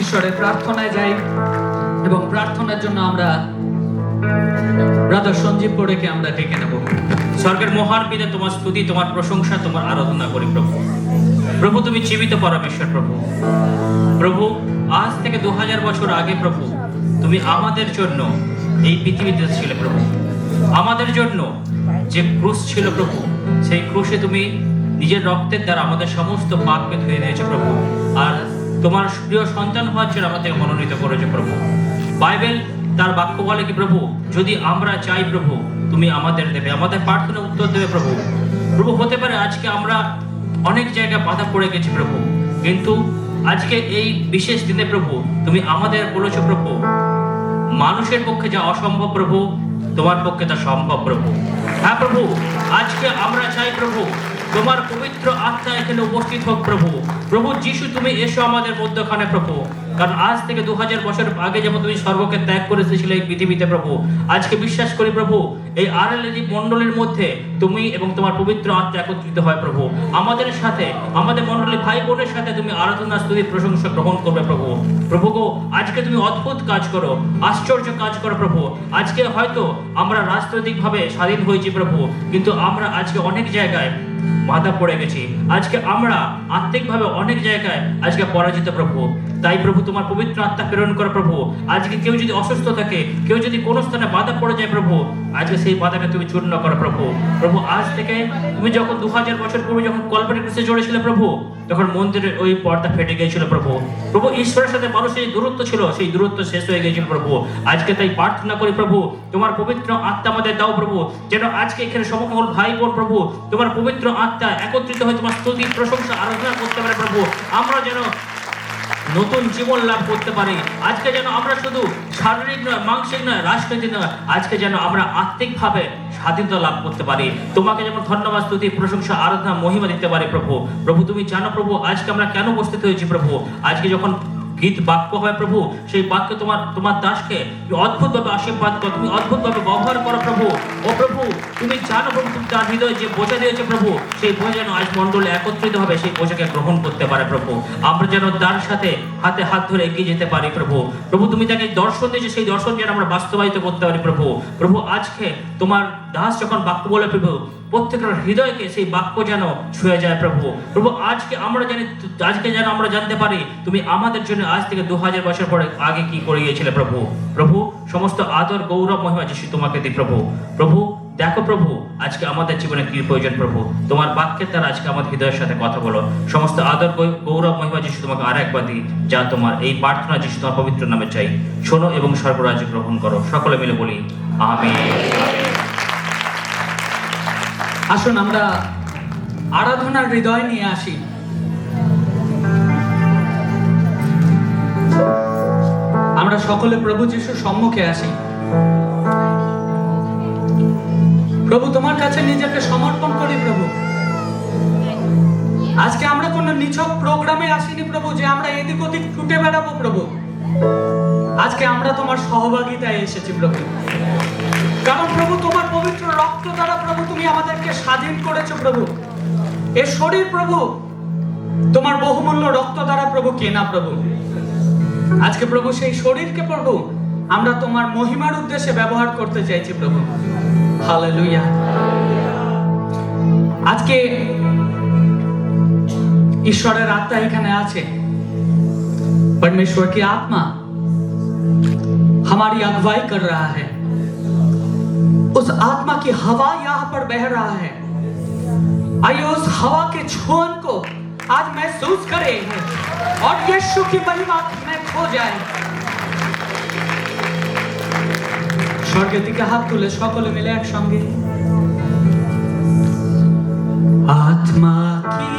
ঈশ্বরের প্রার্থনায় যাই এবং প্রার্থনার জন্য আমরা ব্রাদার সঞ্জীব পড়েকে আমরা ডেকে নেব। স্বর্গের মহান পিতা, তোমার স্তুতি, তোমার প্রশংসা, তোমার আরাধনা করি প্রভু। প্রভু তুমি জীবিত পরমেশ্বর প্রভু। প্রভু আজ থেকে 2000 বছর আগে প্রভু তুমি আমাদের জন্য এই পৃথিবীতে ছিলে প্রভু। আমাদের জন্য যে ক্রুশ ছিল প্রভু, সেই ক্রুশে তুমি নিজের রক্তের দ্বারা আমাদের সমস্ত পাপকে ধুয়ে দিয়েছো প্রভু। আর তোমার প্রিয় সন্তান হওয়ার জন্য আমাদের মনোনীত করেছো প্রভু। বাইবেল তার বাক্য বলে কি প্রভু, যদি আমরা চাই প্রভু তুমি আমাদের দেবে, আমাদের প্রার্থনা উত্তর দেবে প্রভু। প্রভু হতে পারে আজকে আমরা অনেক জায়গায় বাধা পড়ে গেছি প্রভু, কিন্তু আজকে এই বিশেষ দিনে প্রভু তুমি আমাদের বলেছো প্রভু, মানুষের পক্ষে যা অসম্ভব প্রভু তোমার পক্ষে তা সম্ভব প্রভু। হ্যাঁ প্রভু, আজকে আমরা চাই প্রভু তোমার পবিত্র আত্মা এখানে উপস্থিত হোক প্রভু। প্রভু যিশু তুমি এসো আমাদের মধ্যখানে প্রভু, কারণ আজ থেকে 2000 বছর আগে যেমন তুমি স্বর্গকে ত্যাগ করে এসেছিলে এই পৃথিবীতে প্রভু, আজকে বিশ্বাস করি প্রভু এই আরএলজি মণ্ডলীর মধ্যে তুমি এবং তোমার পবিত্র আত্মা একত্রিত হয় প্রভু। আমাদের সাথে, আমাদের মণ্ডলী ভাই বোনের সাথে তুমি আরাধনা স্তুতি প্রশংসা গ্রহণ করবে প্রভু। প্রভু গো, আজকে তুমি অদ্ভুত কাজ করো, আশ্চর্য কাজ করো প্রভু। আজকে হয়তো আমরা রাজনৈতিকভাবে স্বাধীন হয়েছি প্রভু, কিন্তু আমরা আজকে অনেক জায়গায় বাধা পড়ে গেছি। আজকে আমরা আত্মিকভাবে অনেক জায়গায় আজকে পরাজিত প্রভু। তাই প্রভু তোমার পবিত্র আত্মা প্রেরণ করো প্রভু। আজকে কেউ যদি অসুস্থ থাকে, কেউ যদি কোনো স্থানে বাধা পড়ে যায় প্রভু, আজকে সেই বাধাকে তুমি চূর্ণ করো প্রভু। প্রভু আজ থেকে তুমি যখন 2000 বছর পূর্বে যখন কল্পনা ক্রুশে চড়েছিলে প্রভু, তখন মন্দিরের ওই পর্দা ফেটে গিয়েছিল প্রভু। প্রভু ঈশ্বরের সাথে মানুষের যে দূরত্ব ছিল, সেই দূরত্ব শেষ হয়ে গিয়েছিল প্রভু। আজকে তাই প্রার্থনা করি প্রভু তোমার পবিত্র আত্মা আমাদের দাও প্রভু, যেন আজকে এখানে সকল ভাই বোন প্রভু তোমার পবিত্র আত্মা একত্রিত হয়ে তোমার স্তুতি প্রশংসা আরাধনা করতে পারে প্রভু। আমরা যেন নতুন জীবন লাভ করতে পারি। আজকে যেন আমরা শুধু শারীরিক নয়, মানসিক নয়, রাজনৈতিক নয়, আজকে যেন আমরা আত্মিকভাবে স্বাধীনতা লাভ করতে পারি। তোমাকে যেমন ধন্যবাদ স্তুতি প্রশংসা আরাধনা মহিমা দিতে পারি প্রভু। প্রভু তুমি জানো প্রভু আজকে আমরা কেন উপস্থিত হয়েছি প্রভু। আজকে যখন গীত বাক্য হয় প্রভু, সেই বাক্য তোমার দাসকে অদ্ভুতভাবে আশীর্বাদ করো, তুমি অদ্ভুতভাবে ব্যবহার করো প্রভু। ও প্রভু তুমি জানো প্রভু তুমি তার হৃদয়ে যে বোঝা দিয়েছে প্রভু, সেই বোঝা যেন আজ মণ্ডলে একত্রিত হবে, সেই বোঝাকে গ্রহণ করতে পারে প্রভু। আমরা যেন তার সাথে হাতে হাত ধরে এগিয়ে যেতে পারি প্রভু। প্রভু তুমি তাকে দর্শন দিয়েছে, সেই দর্শন যেন আমরা বাস্তবায়িত করতে পারি প্রভু। প্রভু আজকে তোমার দাস যখন বাক্য বলে প্রভু, প্রত্যেকের হৃদয়কে সেই বাক্য যেন ছুঁয়ে যায় প্রভু। প্রভু আজকে আমরা জানি, আজকে যেন আমরা জানতে পারি তুমি আমাদের জন্য আজ থেকে 2000 বছর পরে আগে কি করে গিয়েছিলে প্রভু। প্রভু সমস্ত আদর গৌরব মহিমা যিশু তোমাকে দিই প্রভু। প্রভু দেখো প্রভু আজকে আমাদের জীবনে কি প্রয়োজন প্রভু, তোমার বাক্যের দ্বারা আজকে আমাদের হৃদয়ের সাথে কথা বলো। সমস্ত আদর গৌরব মহিমা যিশু তোমাকে আর একবার দিই, যা তোমার এই প্রার্থনা যিশু তোমার পবিত্র নামে চাই। শোনো এবং স্বর্গরাজ্য গ্রহণ করো। সকলে মিলে বলি আমিন। আসুন আমরা আরাধনার হৃদয় নিয়ে আসি। আমরা সকলে প্রভু যিশুর সম্মুখে আসি। প্রভু তোমার কাছে নিজেকে সমর্পণ করি প্রভু। আজকে আমরা কোনো নিছক প্রোগ্রামে আসিনি প্রভু যে আমরা এদিক ওদিক ছুটে বেড়াবো প্রভু। আজকে আমরা তোমার সহভাগিতায় এসেছি প্রভু, কারণ প্রভু তোমার পবিত্র রক্ত দ্বারা প্রভু তুমি আমাদেরকে স্বাধীন করেছো প্রভু। এ শরীর প্রভু তোমার বহুমূল্য রক্ত দ্বারা প্রভু কেনা প্রভু। আজকে প্রভু সেই শরীরকে প্রভু আমরা তোমার মহিমার উদ্দেশ্যে ব্যবহার করতে চাইছি প্রভু। হালেলুয়া। আজকে ঈশ্বরের আত্মা এখানে আছে। परमेश्वर की आत्मा हमारी अगुवाई कर रहा है। उस आत्मा की हवा यहाँ पर बह रहा है। आइए उस हवा के छुअन को आज महसूस करें और यीशु की महिमा में खो जाए। स्वर्गের দিকে হাত তুলে সকলে মিলে একসঙ্গে आत्मा की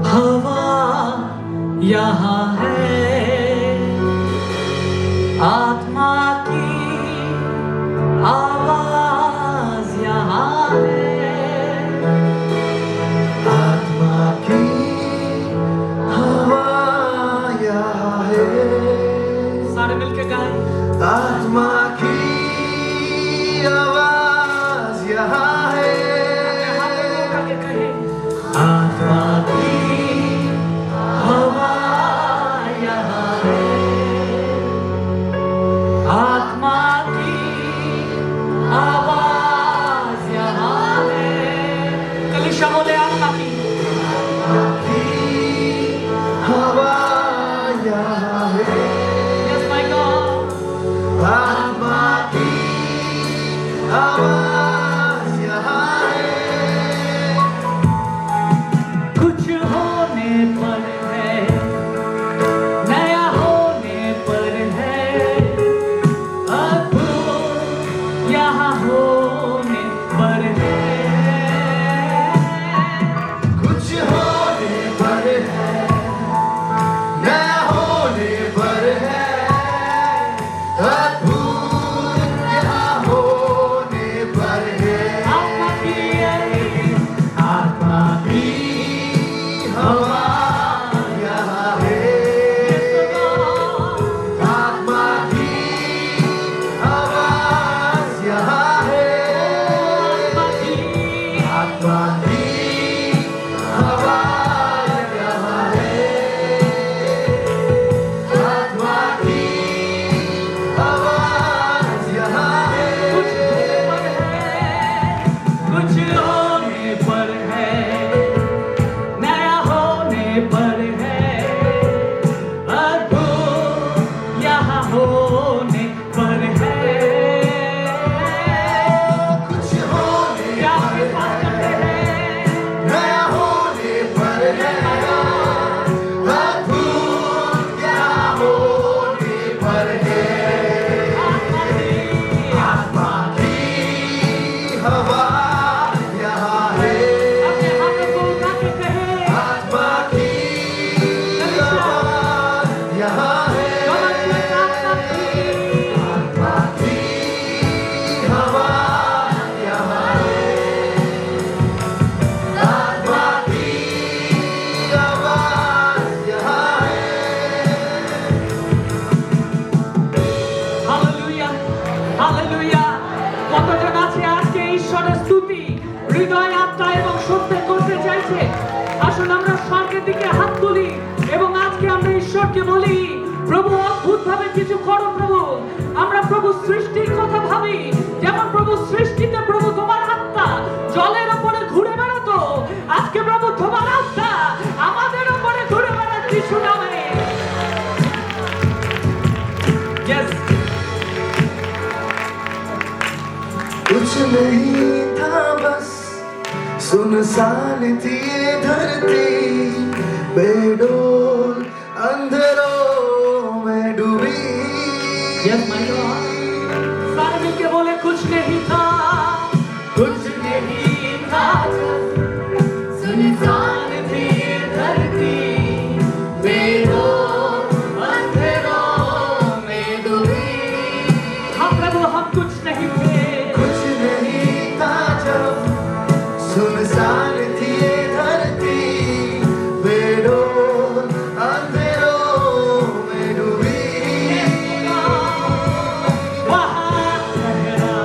हवा यहाँ है, आत्मा की आवाज यहाँ है, आत्मा की हवा यहाँ है। सारे मिलके गाएं। आत्मा की आवाज यहाँ है। आत्मा की हवा यहाँ आवाज यहाँ है कुछ होने पर है, नया होने पर है, अद्भुत यहाँ होने पर है। कुछ होने पर है नया होने पर है अद्भुत यहाँ होने पर है आत्मा की आत्मा की हवा यहाँ है आत्मा की आवाज यहाँ है आत्मा की हवा यहाँ है आत्मा की आवाज यहाँ है कुछ होने पर है, नया होने पर है, अद्भुत यहाँ होने पर है। कुछ होने क्या पर विश्वास करते हैं? नया होने पर है अद्भुत यहाँ होने पर है आत्मा की हवा यहाँ है अपने हाथों को उठा के कहें, आत्मा की हवा यहाँ है आत्मा की हवा यहाँ है आत्मा की आवाज यहाँ है হালেলুয়া, হালেলুয়া। কতজন আছে আজকে ঈশ্বরের স্তুতি হৃদয়, আত্মা এবং সত্যে করতে চাইছে? আসুন আমরা স্বর্গের দিকে হাত তুলি এবং আজকে আমরা ঈশ্বরকে বলি, প্রভু অদ্ভুতভাবে কিছু করো প্রভু। আমরা প্রভু সৃষ্টির কথা ভাবি, যেমন প্রভু সৃষ্টিতে প্রভু তোমার আত্মা জলের উপরে ঘুরে বেড়াতো, আজকে প্রভু তোমার আত্মা আমাদের উপরে ঘুরে বেড়াচ্ছে সুনামে। Yes. कुछ नहीं था बस सुनसान थी ये धरती बेडोल अंधेरों में डूबी Yes, my Lord. सारे मिलके बोले कुछ नहीं था, कुछ नहीं था, सुनसान थी ये धरती, बेडोल अंधेरों में डूबी। हाँ प्रभु, हम कुछ नहीं थे, कुछ नहीं था जब सुनसान थी ये धरती बेडोल अंधेरों में डूबी वहाँ ठहरा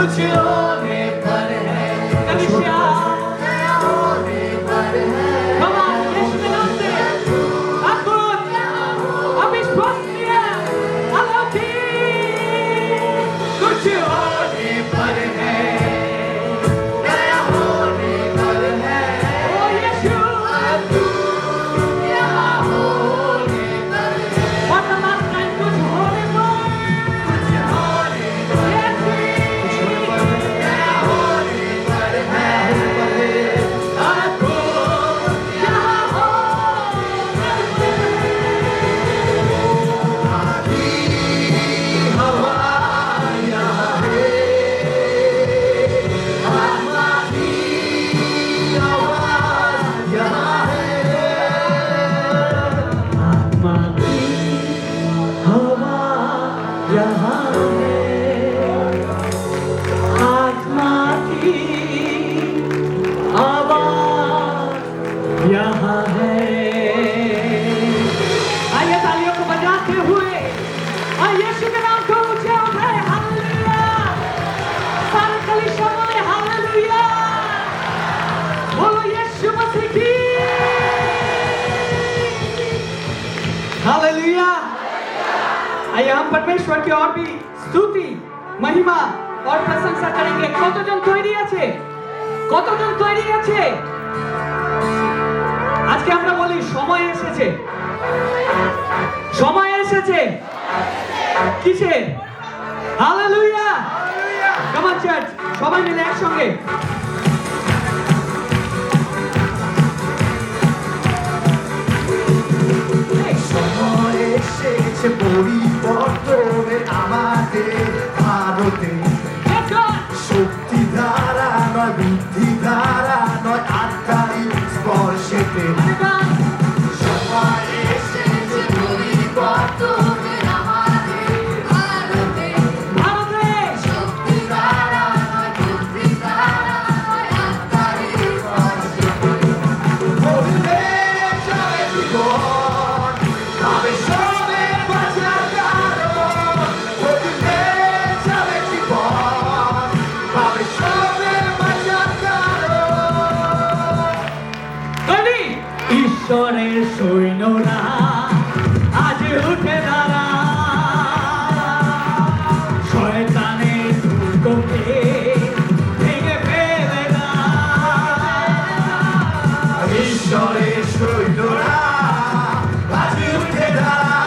कुछ होने पर है कलिसिया नया होने पर है Come on, यीशु के नाम से अद्भुत अविश्वसनीय अलौकिक कुछ होने पर है नया होने पर है ओ यीशु यहाँ होने पर है What the last time कुछ होने पर कुछ होने पर यीशु नया होने पर है अद्भुत यहाँ हो आधी हवा यहाँ है आधी आवाज़ यहाँ है आत्मा की हवा यहाँ है आत्मा की आवाज़ यहाँ है आइए तालियों को बजाते हुए और यीशु के नाम को ऊंचे उठाए हालेलुया सारे कलीसिया बोले हालेलुया बोलो यीशु मसीह की हालेलुया आइए हम परमेश्वर की और भी स्तुति महिमा और प्रशंसा करेंगे কতজন তৈরি আছে কতজন তৈরি আছে আজকে আমরা বলি সময় এসেছে সময় এসেছে কিসে হালেলুয়া কাম অন চার্চ সবাই মিলে একসঙ্গে সময় এসেছে পরিবর্তনের আমাদের ভারতে Let's go! শক্তি দ্বারা নয় বুদ্ধি দ্বারা নয় আত্মারিক স্পর্শেতে সময় এসেছে পরিবর্তনের আমাদের ভারতে ভারতে শক্তি দ্বারা নয় বুদ্ধি দ্বারা নয় আত্মারিক স্পর্শেতে বললে চলে জীবন আমি সবে বাঁচার কারণ বললে চলে জীবন আমি সবে বাঁচার কারণ তৈরি ঈশ্বরের সৈন্যরা আজ উঠে দাঁড়া শয়তানের দুর্গকে ভেঙে ফেলে না ঈশ্বরের সৈন্যরা আজ উঠে দাঁড়া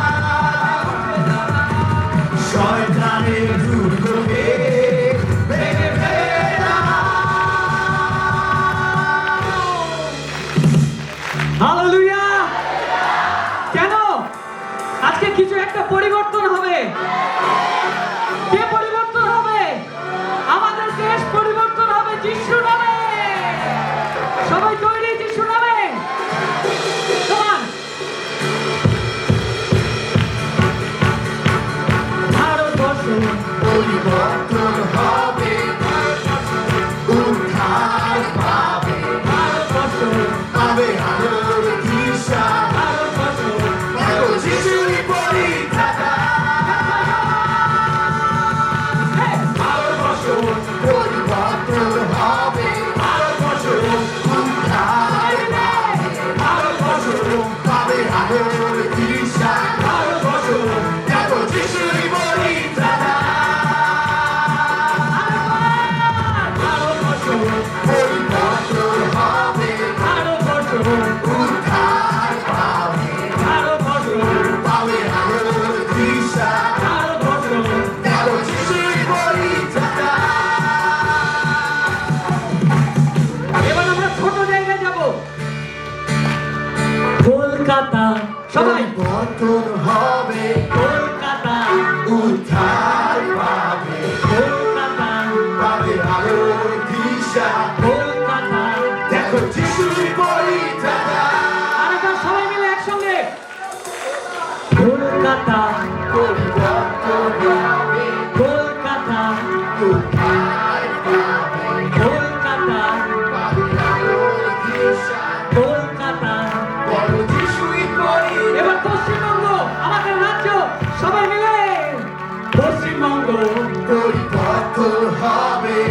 শয়তানের দুর্গকে ভেঙে ফেলে না। হালেলুয়া কেন আজকে কিছু একটা পরিবর্তন হবে কে পরিবর্তন হবে আমাদের দেশ পরিবর্তন হবে যিশু নামে সবাই তৈরি যিশু নামে Come on! ভারতবর্ষ পরিবর্তন হবে উদ্ধার পাবে ভারতবর্ষ পাবে আলোর দিশা ভারতবর্ষ দেখো যিশুরই পরিত্রাতা Hey! ভারতবর্ষ পরিবর্তন হবে ভারতবর্ষ উদ্ধার পাবে ভারতবর্ষ পাবে আলোর দিশা ভারতবর্ষ দেখো যিশুরই পরিত্রাতা ভারতবর্ষ পরিবর্তন হবে ভারতবর্ষ উদ্ধার পাবে ভারতবর্ষ পাবে আলোর দিশা ভারতবর্ষ দেখো যিশুরই পরিত্রাতা এবার আমরা ছোট জায়গায় যাব কলকাতা সবাই পরিবর্তন হবে কলকাতা উদ্ধার পাবে কলকাতা পাবে আলোর দিশা কলকাতা দেখো যিশুরই পরিত্রাতা আরেকবার সবাই মিলে একসঙ্গে কলকাতা পরিবর্তন হবে কলকাতা উদ্ধার পাবে কলকাতা পাবে আলোর দিশা কলকাতা বলো যিশুরই পরিত্রাতা এবার পশ্চিমবঙ্গ আমাদের রাজ্য সবাই মিলে পশ্চিমবঙ্গ পরিবর্তন হবে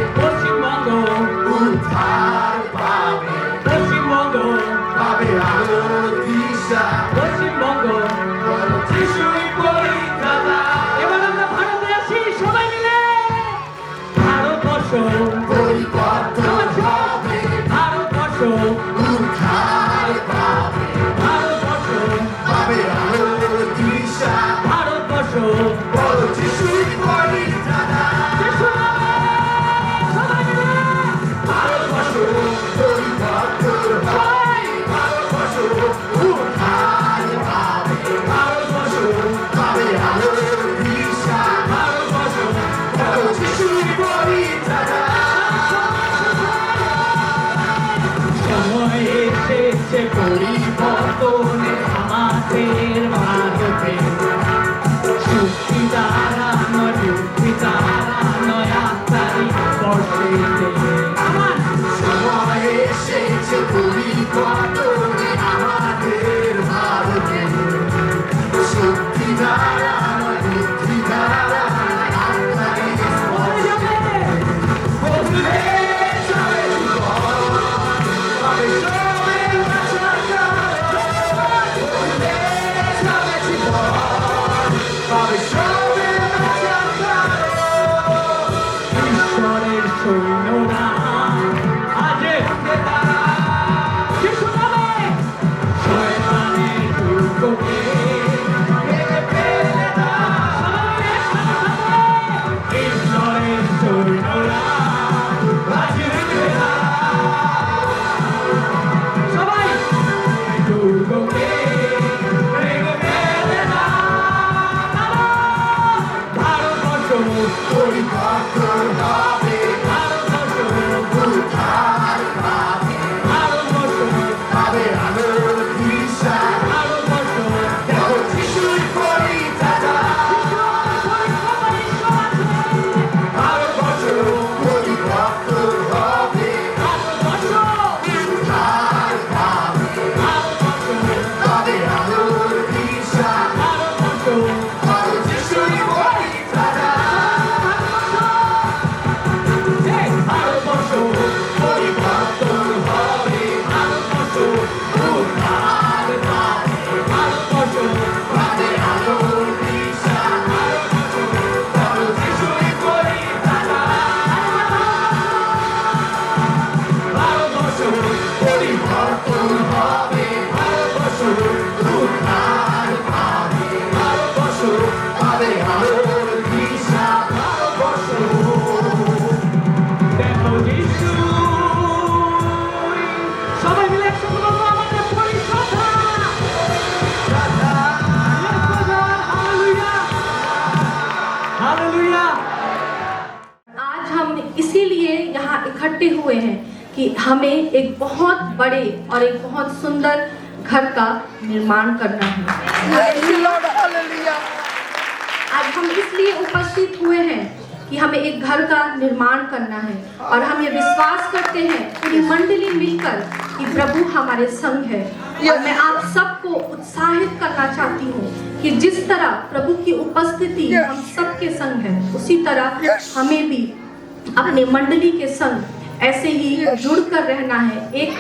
শৈশবে বাঁচা কারো ঈশ্বরের সৈন্যরা আজে উঠে দাঁড়ায়। যিশু নামে শয়তানের দুর্গকে ভেঙে ফেলে দাও। ঈশ্বরের সৈন্যরা আজে উঠে দাঁড়ায়। সবাই দুর্গকে ভেঙে ফেলে দাও। ভারতবর্ষ পরিবর্তন হবে ভারতবর্ষ উদ্ধার পাবে ভারতবর্ষ পাবে আলোর দিশা ভারতবর্ষ দেখো যিশুর পরিত্রাতা ভারতবর্ষ পরিবর্তন হবে উদ্ধার পাবে পাবে আলোর দিশা দেখো যিশুর পরিত্রাতা ভারতবর্ষ পরিবর্তন হবে উদ্ধার পাবে পাবে আলোর দিশা দেখো যিশুর পরিত্রাতা ভারতবর্ষ পরিবর্তন হবে উদ্ধার পাবে পাবে আলোর দিশা ভারতবর্ষ দেখো যিশু সবাই মিলে একসাথে বলবো আমাদের পরিকথা হালেলুয়া হালেলুয়া। आज हम इसीलिए यहाँ इकट्ठे हुए हैं कि हमें एक बहुत बड़े और एक बहुत सुंदर घर का निर्माण करना है। आज हम इसलिए उपस्थित हुए हैं कि हमें एक घर का निर्माण करना है और हम ये विश्वास करते हैं पूरी मंडली मिलकर कि प्रभु हमारे संग है। और मैं आप सबको उत्साहित करना चाहती हूँ कि जिस तरह प्रभु की उपस्थिति हम सबके संग है, उसी तरह हमें भी अपने मंडली के संग ऐसे ही जुड़कर रहना है, एक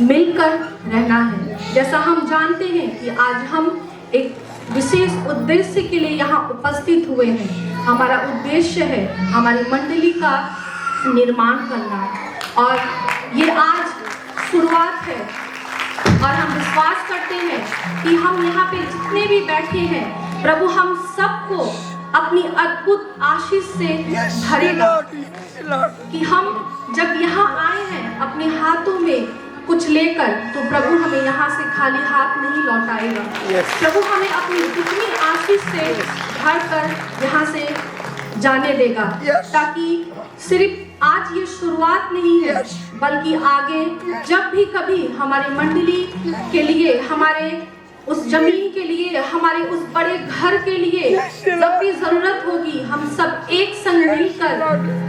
मिलकर रहना है। जैसा हम जानते हैं कि आज हम एक विशेष उद्देश्य के लिए यहाँ उपस्थित हुए हैं। हमारा उद्देश्य है हमारी मंडली का निर्माण करना और ये आज शुरुआत है। और हम विश्वास करते हैं कि हम यहाँ पे जितने भी बैठे हैं, प्रभु हम सबको अपनी अद्भुत आशीष से भरेगा। कि हम जब यहाँ आए हैं अपने हाथों में कुछ लेकर, तो प्रभु हमें यहाँ से खाली हाथ नहीं लौटाएगा। प्रभु हमें अपनी इतनी आशीष से भर कर यहाँ से जाने देगा, ताकि सिर्फ आज ये शुरुआत नहीं है, बल्कि आगे जब भी कभी हमारी मंडली के लिए, हमारे उस जमीन के लिए, हमारे उस बड़े घर के लिए जब भी जरूरत होगी, हम सब एक संग मिलकर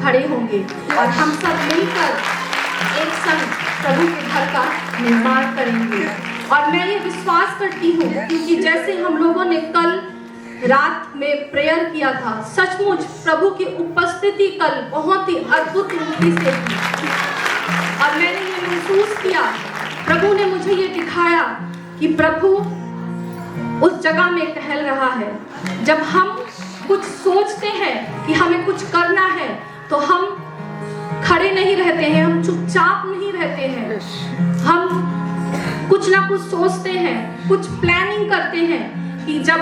खड़े होंगे और हम सब मिलकर एक संग प्रभु के घर का निर्माण करेंगे। और मैं ये विश्वास करती हूँ, क्योंकि जैसे हम लोगों ने कल रात में प्रेयर किया था, सचमुच प्रभु की उपस्थिति कल बहुत ही अद्भुत रीति से थी। और मैंने ये महसूस किया, प्रभु ने मुझे ये दिखाया कि प्रभु उस जगह में टहल रहा है। जब हम कुछ सोचते हैं कि हमें कुछ करना है, तो हम खड़े नहीं रहते हैं, हम चुपचाप नहीं रहते हैं, हम कुछ ना कुछ सोचते हैं, कुछ प्लानिंग करते हैं कि जब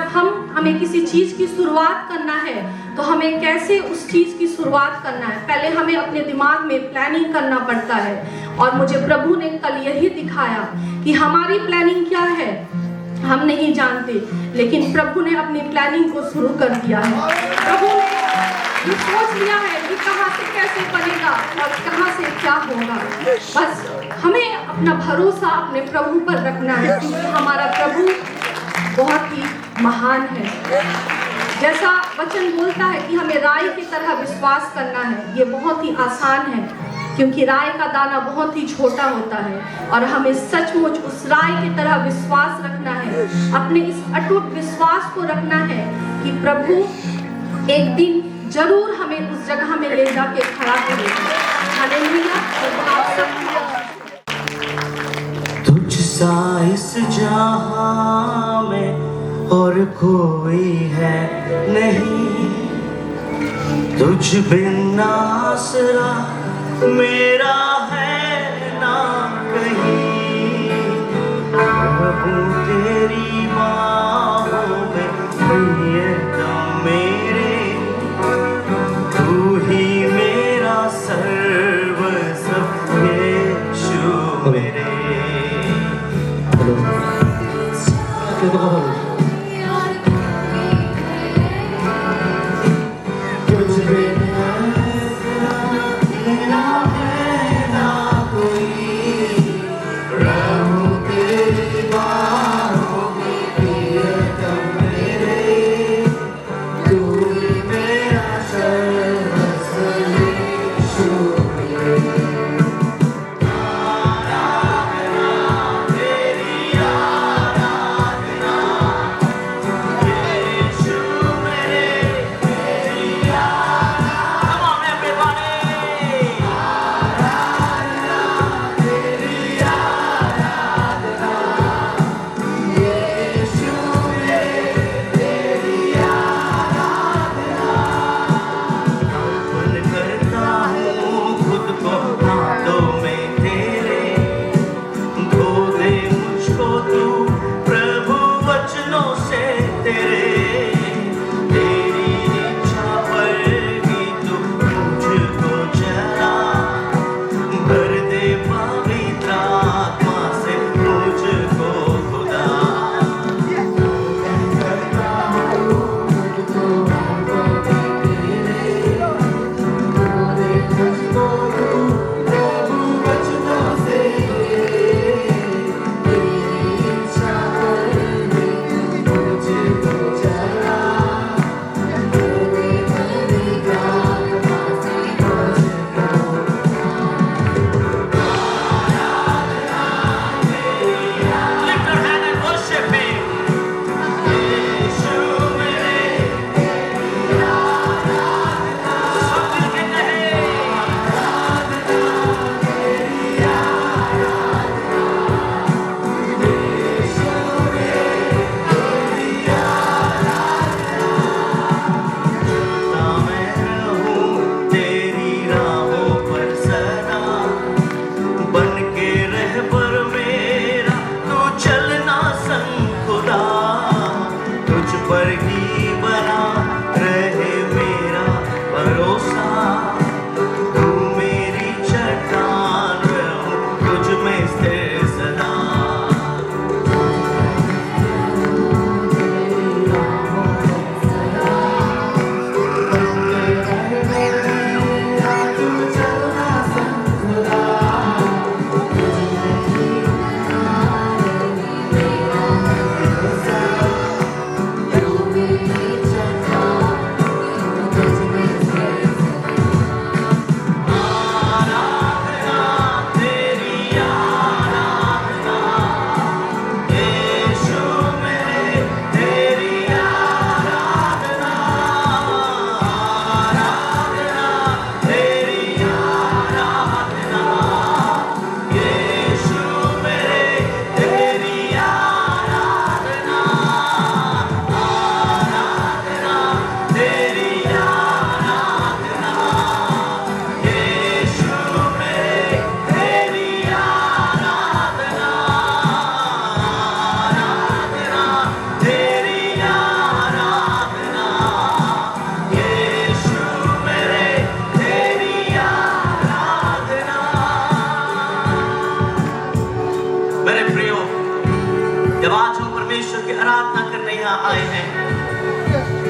हमें किसी चीज की शुरुआत करना है, तो हमें कैसे उस चीज की शुरुआत करना है, पहले हमें अपने दिमाग में प्लानिंग करना पड़ता है। और मुझे प्रभु ने कल यही दिखाया कि हमारी प्लानिंग क्या है हम नहीं जानते, लेकिन प्रभु ने अपनी प्लानिंग को शुरू कर दिया है। प्रभु ने ये सोच लिया है कि कहाँ से कैसे बनेगा और कहाँ से क्या होगा। बस हमें अपना भरोसा अपने प्रभु पर रखना है, क्योंकि हमारा प्रभु बहुत ही महान है। जैसा वचन बोलता है कि हमें राई की तरह विश्वास करना है, ये बहुत ही आसान है, क्योंकि राई का दाना बहुत ही छोटा होता है। और हमें सचमुच उस राई की तरह विश्वास रखना है, अपने इस अटूट विश्वास को रखना है कि प्रभु एक दिन जरूर हमें उस जगह में ले जाके खड़ा करेगा। हालेलुया। आप सब तुझ सा इस जहां में और कोई है नहीं, तुझ बिन आसरा मेरा है ना कहीं। प्रभु तेरी बाहों में प्रियतम मेरे, तू ही मेरा सर्वस्व यीशु मेरे।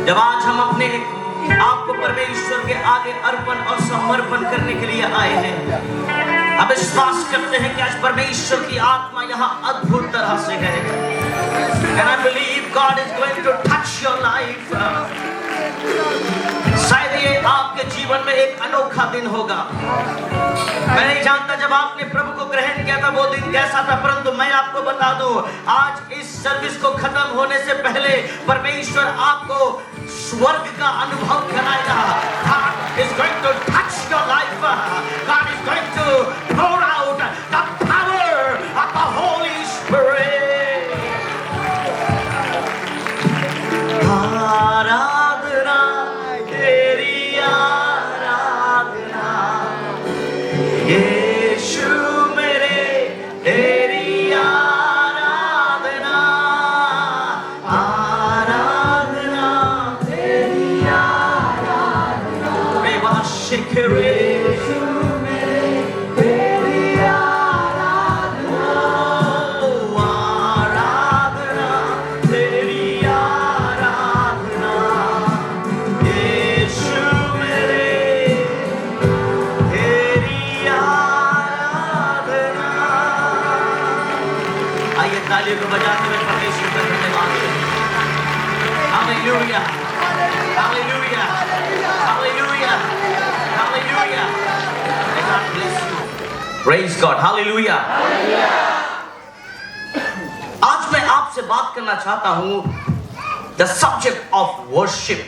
जब आज हम अपने आप को परमेश्वर के आगे अर्पण और समर्पण करने के लिए आए हैं, हम विश्वास करते हैं कि आज परमेश्वर की आत्मा यहाँ अद्भुत तरह से है। And I believe God is going to touch your life. शायद ये आपके जीवन में एक अनोखा दिन होगा। मैं नहीं जानता जब आपने प्रभु को ग्रहण किया था वो दिन कैसा था, परंतु मैं आपको बता दूं, आज इस सर्विस को खत्म होने से पहले परमेश्वर आपको स्वर्ग का अनुभव कराएगा। God is going to touch your life. God is going to pour out the power of the Holy Spirit. Hallelujah. Hallelujah. Hallelujah. Hallelujah. May God bless you. Praise God. Hallelujah. आज मैं आपसे बात करना चाहता हूँ the subject of worship.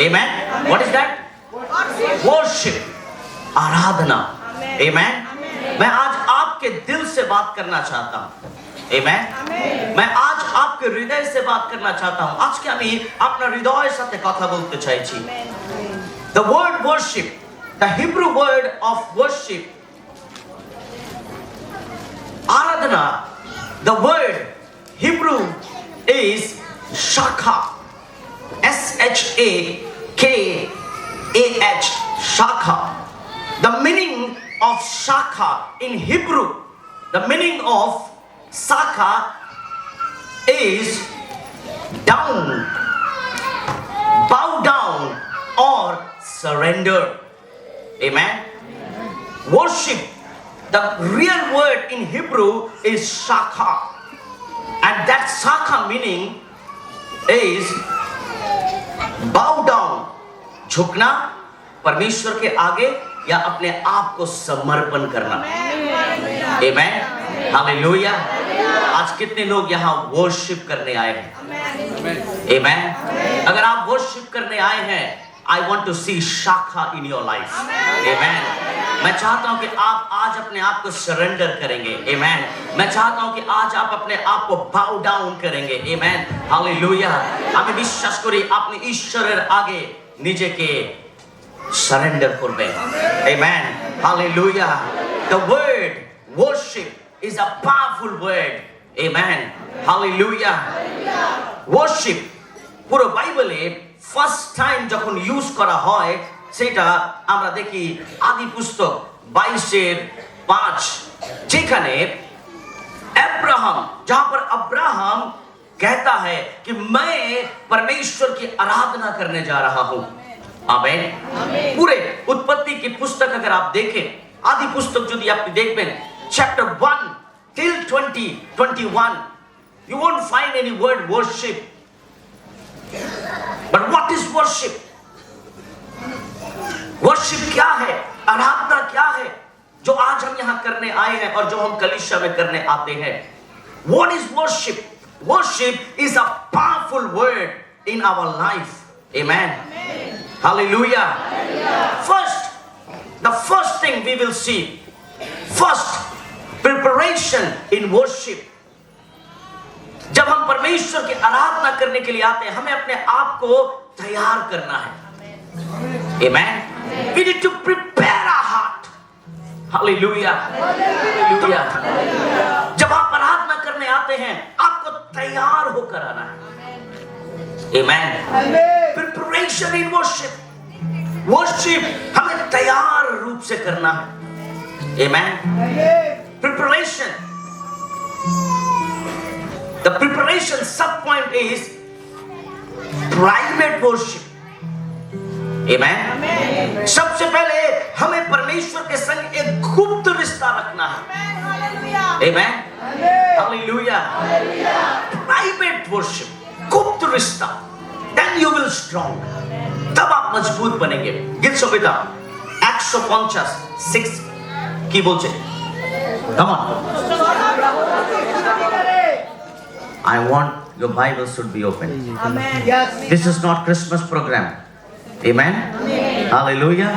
Amen. What is that? Worship. Aradhana. Amen. मैं आज आपके दिल से बात करना चाहता हूँ. Amen. मैं आज आपके हृदय से बात करना चाहता हूँ. आज के আমি আপনার হৃদয়ের সাথে কথা বলতে চাইছি. The word worship, the Hebrew word of worship, Aradhana, the word Hebrew is shakha. S-H-A-K-A-H, shakha. The meaning of shakha in Hebrew, the meaning of shakha is down, bow down or surrender. Amen. Worship, the real word in Hebrew is shakha, and that shakha meaning is bow down, झुकना परमेश्वर के आगे या अपने आप को समर्पण करना. Amen. Hallelujah. आज कितने लोग यहाँ वर्शिप करने आए हैं? Amen. अगर आप वर्शिप करने आए हैं, I want to see shakha in your life. Amen. मैं चाहता हूँ कि आप आज अपने आप को सरेंडर करेंगे. Amen. मैं चाहता हूँ कि आज आप अपने आप को बाउ डाउन करेंगे. Amen. Hallelujah. আমি বিশ্বাস করি আপনি ঈশ্বরের আগে নিজেকে সারেন্ডার করবেন. Amen. Hallelujah. The word worship is a powerful word. Amen. Hallelujah. Worship পুরো বাইবেলে ফার্স্ট টাইম যখন ইউজ করা হয় সেটা আমরা দেখি আদি পুস্তক 22:5, যেখানে अब्राहम, जहां पर अब्राहम कहता है कि मैं परमेश्वर की आराधना करने जा रहा हूं. आमीन. पूरे उत्पत्ति की पुस्तक अगर आप देखें, आदि पुस्तक যদি আপনি দেখবেন, chapter 1 till 21, you won't find any word worship. But what is worship? Worship क्या है? आराधना क्या है जो आज हम यहाँ करने आए हैं और जो हम कलीसिया में करने आते हैं? What is worship? Worship is a powerful word in our life. Amen. Hallelujah. First, the first thing we will see, first preparation in worship. जब हम परमेश्वर की आराधना करने के लिए आते हैं, हमें अपने आप को तैयार करना है. Amen. We need to prepare our heart. Hallelujah. Hallelujah. जब आप आराधना करने आते हैं, आपको तैयार होकर आना है. Amen. Preparation in worship. Worship हमें तैयार रूप से करना है. Amen. Preparation. The preparation sub point is private worship. Amen. सबसे पहले हमें परमेश्वर के संग एक गुप्त रिश्ता रखना है. Amen. Hallelujah. Private worship, गुप्त रिश्ता. Then you will strong. तब आप मजबूत बनेंगे. गीत संहिता 150:6 की बोलছে. Come on. I want your Bible should be open. Amen. Yes. This is not Christmas program. Amen. Hallelujah.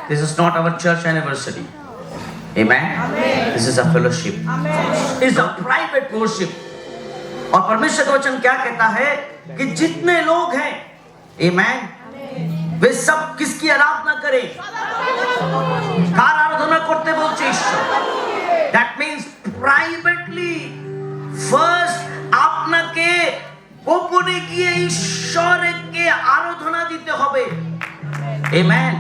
This is not our church anniversary. Amen. This is a fellowship. It's a private worship. और परमेश्वर का वचन क्या कहता है कि जितने लोग हैं, Amen, वे सब किसकी आराधना करें? कार आराधना करते बोलছে ঈশ্বর. That means privately. First আপনাকে গোপনে গিয়ে ঈশ্বরকে আরাধনা দিতে হবে. Amen.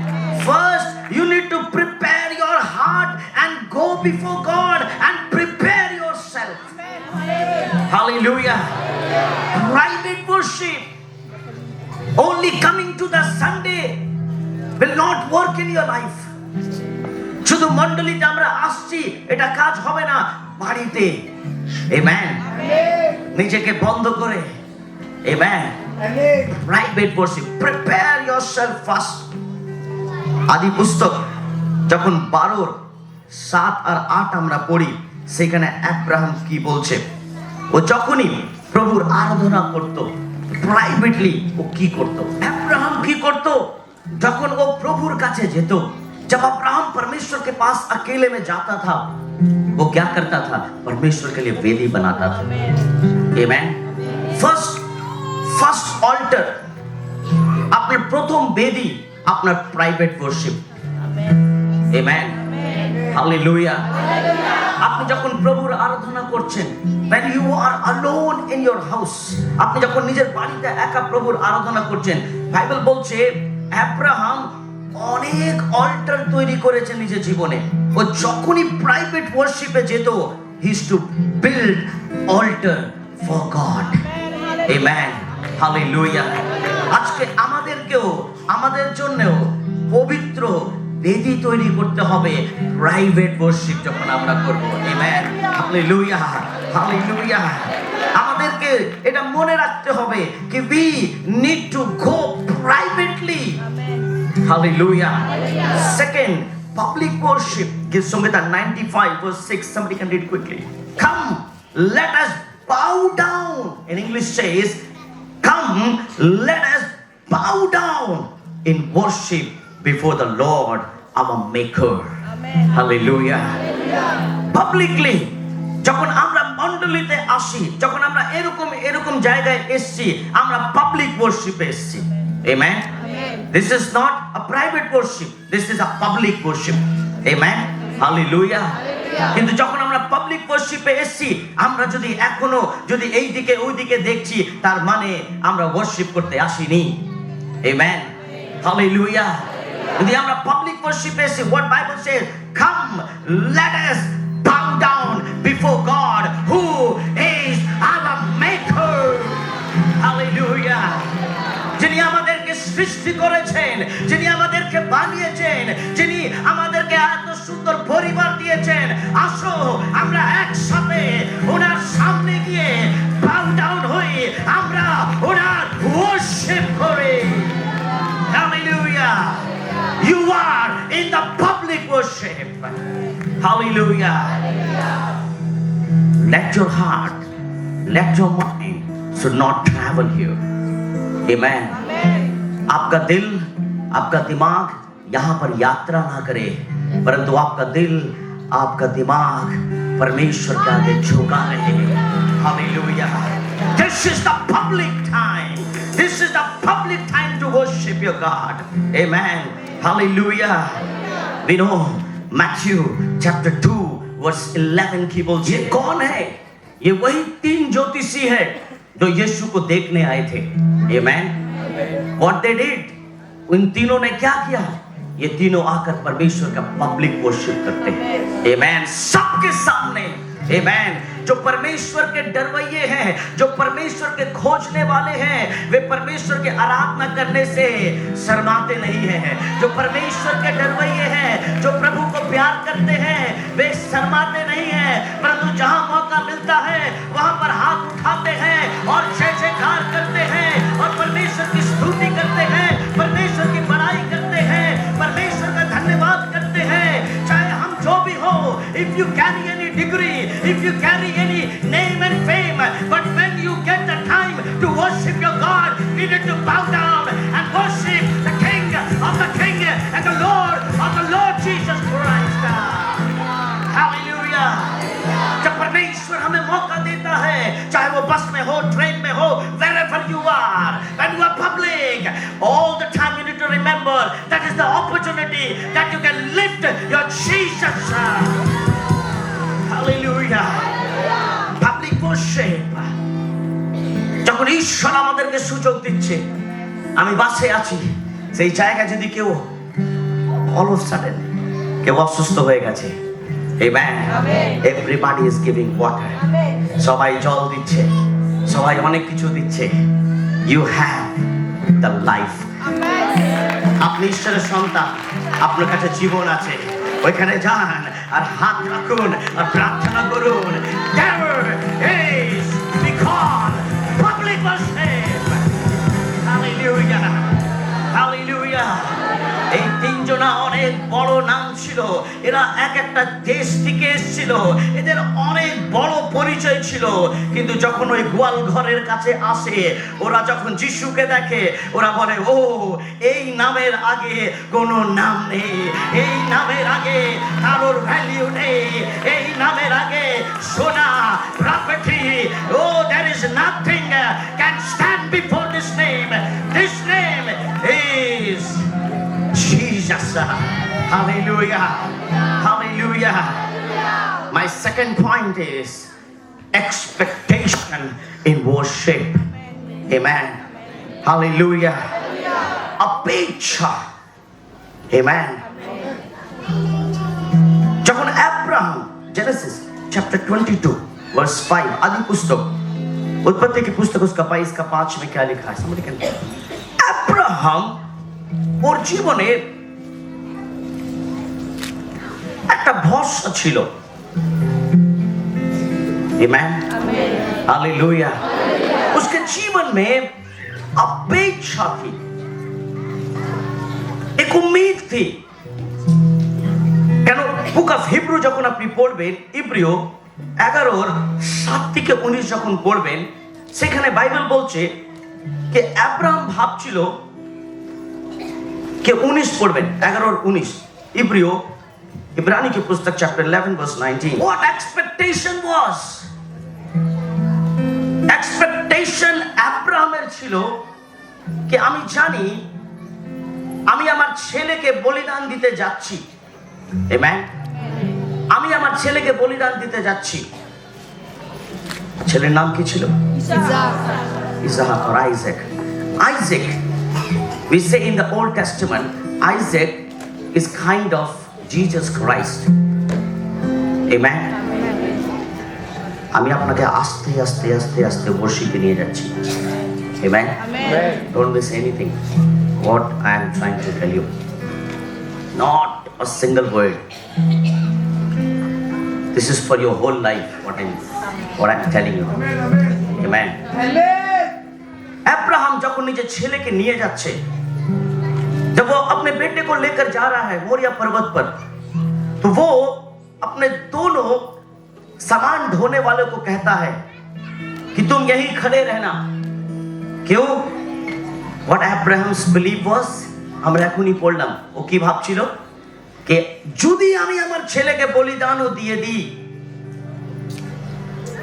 First you need to prepare your heart and go before God and prepare yourself. Hallelujah. Private worship. Only coming to the Sunday will not work in your life. শুধু মণ্ডলীতে আমরা আসছি এটা কাজ হবে না. বাড়িতে Amen. নিজেকে বন্ধ করে Amen. Private worship. Prepare yourself first. আদি পুস্তক যখন 12:7 আর 8 আমরা পড়ি, সেখানে আব্রাহাম কি বলছে? ও যখনই প্রভুর আরাধনা করত, প্রাইভেটলি ও কি করত? अब्राहम কি করত? যখন ও প্রভুর কাছে যেত, जब अब्राहम परमेश्वर के पास अकेले में जाता था, वो क्या करता था? परमेश्वर के लिए वेदी बनाता था। आमेन। फर्स्ट ऑल्टर, আপনার প্রথম বেদি আপনার প্রাইভেট ওয়ার্শিপ। আমেন। হালেলুয়া। আপনি যখন প্রভুর আরাধনা করছেন, when you are alone in your house, আপনি যখন নিজের বাড়িতে একা প্রভুর আরাধনা করছেন, বাইবেল বলছে আব্রাহাম অনেক অল্টার তৈরি করেছে নিজের জীবনে। ও যখনই প্রাইভেট ওয়ার্শিপে যেত, he used to build altar for God. Amen. Hallelujah. আজকে আমাদেরকেও, আমাদের জন্যও পবিত্র বেদি তৈরি করতে হবে প্রাইভেট ওয়ার্শিপ যখন আমরা করব। আমেন। হালেলুয়া। হালেলুয়া। আমাদেরকে এটা মনে রাখতে হবে কি we need to go privately. Hallelujah. Second, public worship. Give Samhita 95:6. Somebody can read quickly. Come, let us bow down. In English says, come, let us bow down in worship before the Lord, our Maker. Hallelujah. Publicly. যখন আমরা মণ্ডলীতে আসি, যখন আমরা এরকম জায়গায় এসেছি, আমরা public ওয়ার্শিপে এসেছি। Amen. This is not a private worship. This is a public worship. Amen. Hallelujah. কিন্তু যখন আমরা পাবলিক ওয়ার্শিপে এসেছি, আমরা যদি এই দিকে ওই দিকে দেখছি, তার মানে আমরা ওয়ার্শিপ করতে আসিনি। Amen. Hallelujah. যদি আমরা পাবলিক ওয়ার্শিপে এসেছি, what Bible says, come, let us bow down before God who is our maker. Hallelujah. যিনি আমাদেরকে সৃষ্টি করেছেন, যিনি আমাদেরকে বানিয়েছেন, যিনি আমাদেরকে এত সুন্দর পরিবার দিয়েছেন, আসো আমরা একসাথে ওনার সামনে গিয়ে bow down হই, আমরা ওনার worship করি। Hallelujah. You are in the public worship. Hallelujah. Let your heart, let your mind should not travel here. Amen. आपका दिल, आपका दिमाग यहाँ पर यात्रा ना करे, परंतु आपका दिल, आपका दिमाग परमेश्वर के आगे झुका रहे। Hallelujah. This is the public time. This is the public time to worship your God. Amen. Hallelujah. We know Matthew chapter 2 verse 11 की बोलती है, ये कौन है? ये वही 3 ज्योतिषी है जो यीशु को देखने आए थे। Amen. What they did? उन तीनों ने क्या किया? ये तीनों आकर परमेश्वर का पब्लिक वर्शिप करते हैं। Amen. सबके सामने। Amen. जो परमेश्वर के डरवैये हैं, जो परमेश्वर के खोजने वाले हैं, वे परमेश्वर के आराधना करने से शर्माते नहीं हैं। जो परमेश्वर के डरवैये हैं, जो प्रभु को प्यार करते हैं, वे शर्माते नहीं हैं, परंतु जहां मौका मिलता है वहां पर हाथ उठाते हैं और जयकार करते हैं और परमेश्वर की स्तुति करते हैं, परमेश्वर की बड़ाई करते हैं, परमेश्वर का धन्यवाद करते हैं। चाहे हम जो भी हो, if you carry any degree, if you carry any name and fame, but when you get the time to worship your God, we need to bow down and worship the King of the King and the Lord of the Lord Jesus Christ. Hallelujah. जब परमेश्वर हमें मौका देता है, चाहे वो बस में हो, ट्रेन में हो, wherever you are, when you are public, all the time you need to remember that is the opportunity that you can lift your Jesus. Hallelujah. Public worship. যখন ঈশ্বর আমাদেরকে সুযোগ দিচ্ছে, আমি বাসে আছি, সেই জায়গায় যদি কেউ all of a sudden কেউ অসুস্থ হয়ে গেছে, Amen. Everybody is giving water. সবাই জল দিচ্ছে, সবাই অনেক কিছু দিচ্ছে। You have the life. আপনি ঈশ্বরের সন্তান, আপনার কাছে জীবন আছে। ওইখানে যান আর হাত রাখুন আর প্রার্থনা করুন। There is because public worship. Hallelujah. Hallelujah. এই তিনজনা অনেক বড় নাম ছিল, এরা এক একটা দেশ থেকে এসেছিল, এদের অনেক বড় পরিচয় ছিল, কিন্তু যখন ওই গোয়াল ঘরের কাছে আসে, ওরা যখন যিশুকে দেখে, ওরা বলে, ও এই নামের আগে কোনো নাম নেই, এই নামের আগে কারোর ভ্যালিউ নেই, এই নামের আগে সোনা প্রপার্টি, ও there is nothing can stand before this name. This name is Jesus. Hallelujah. Hallelujah. My second point is expectation in worship. Amen. Hallelujah. Apeksha. Amen. যখন अब्राहम, Genesis chapter 22 verse 5, आदि पुस्तक, उत्पत्ति की पुस्तक उसका 22 का 5 में क्या लिखा है? Somebody can. अब्राहम ওর জীবনে একটা ভরসা ছিল। Amen. Hallelujah. उसके जीवन में अपेक्षा थी, एक उम्मीद थी। কেন বুক অফ হিব্রু যখন আপনি পড়বেন, ইব্রিয় 11:7 থেকে 19 যখন পড়বেন, সেখানে বাইবেল বলছে যে আব্রাহাম ভাবছিল कि 19 पढ़বেন 11 और 19 इब्रानी की पुस्तक chapter 11 verse 19. What expectation was? Expectation আব্রাহামের ছিল कि আমি জানি আমি আমার ছেলেকে বলিদান দিতে যাচ্ছি। আমেন। আমি আমার ছেলেকে বলিদান দিতে যাচ্ছি। ছেলের নাম কি ছিল? Isahak or Isaac. Isaac, we say in the Old Testament, Isaac is kind of Jesus Christ. Amen. আমি আপনাকে আস্তে আস্তে আস্তে আস্তে worship-এ নিয়ে যাচ্ছি। Amen. Don't miss anything what I am trying to tell you. Not a single word. This is for your whole life, what I'm telling you. Amen. Abraham যখন নিজের ছেলেকে নিয়ে যাচ্ছে, जब वो अपने बेटे को लेकर जा रहा है मोरिया पर्वत पर, तो वो अपने दोनों सामान ढोने वाले को कहता है कि तुम यहीं खड़े रहना। क्यों? What Abraham's belief was, আমরা এখনই পড়লাম, ও কি ভাবছিল कि যদি আমি আমার ছেলেকে বলিদানও দিয়ে দিই,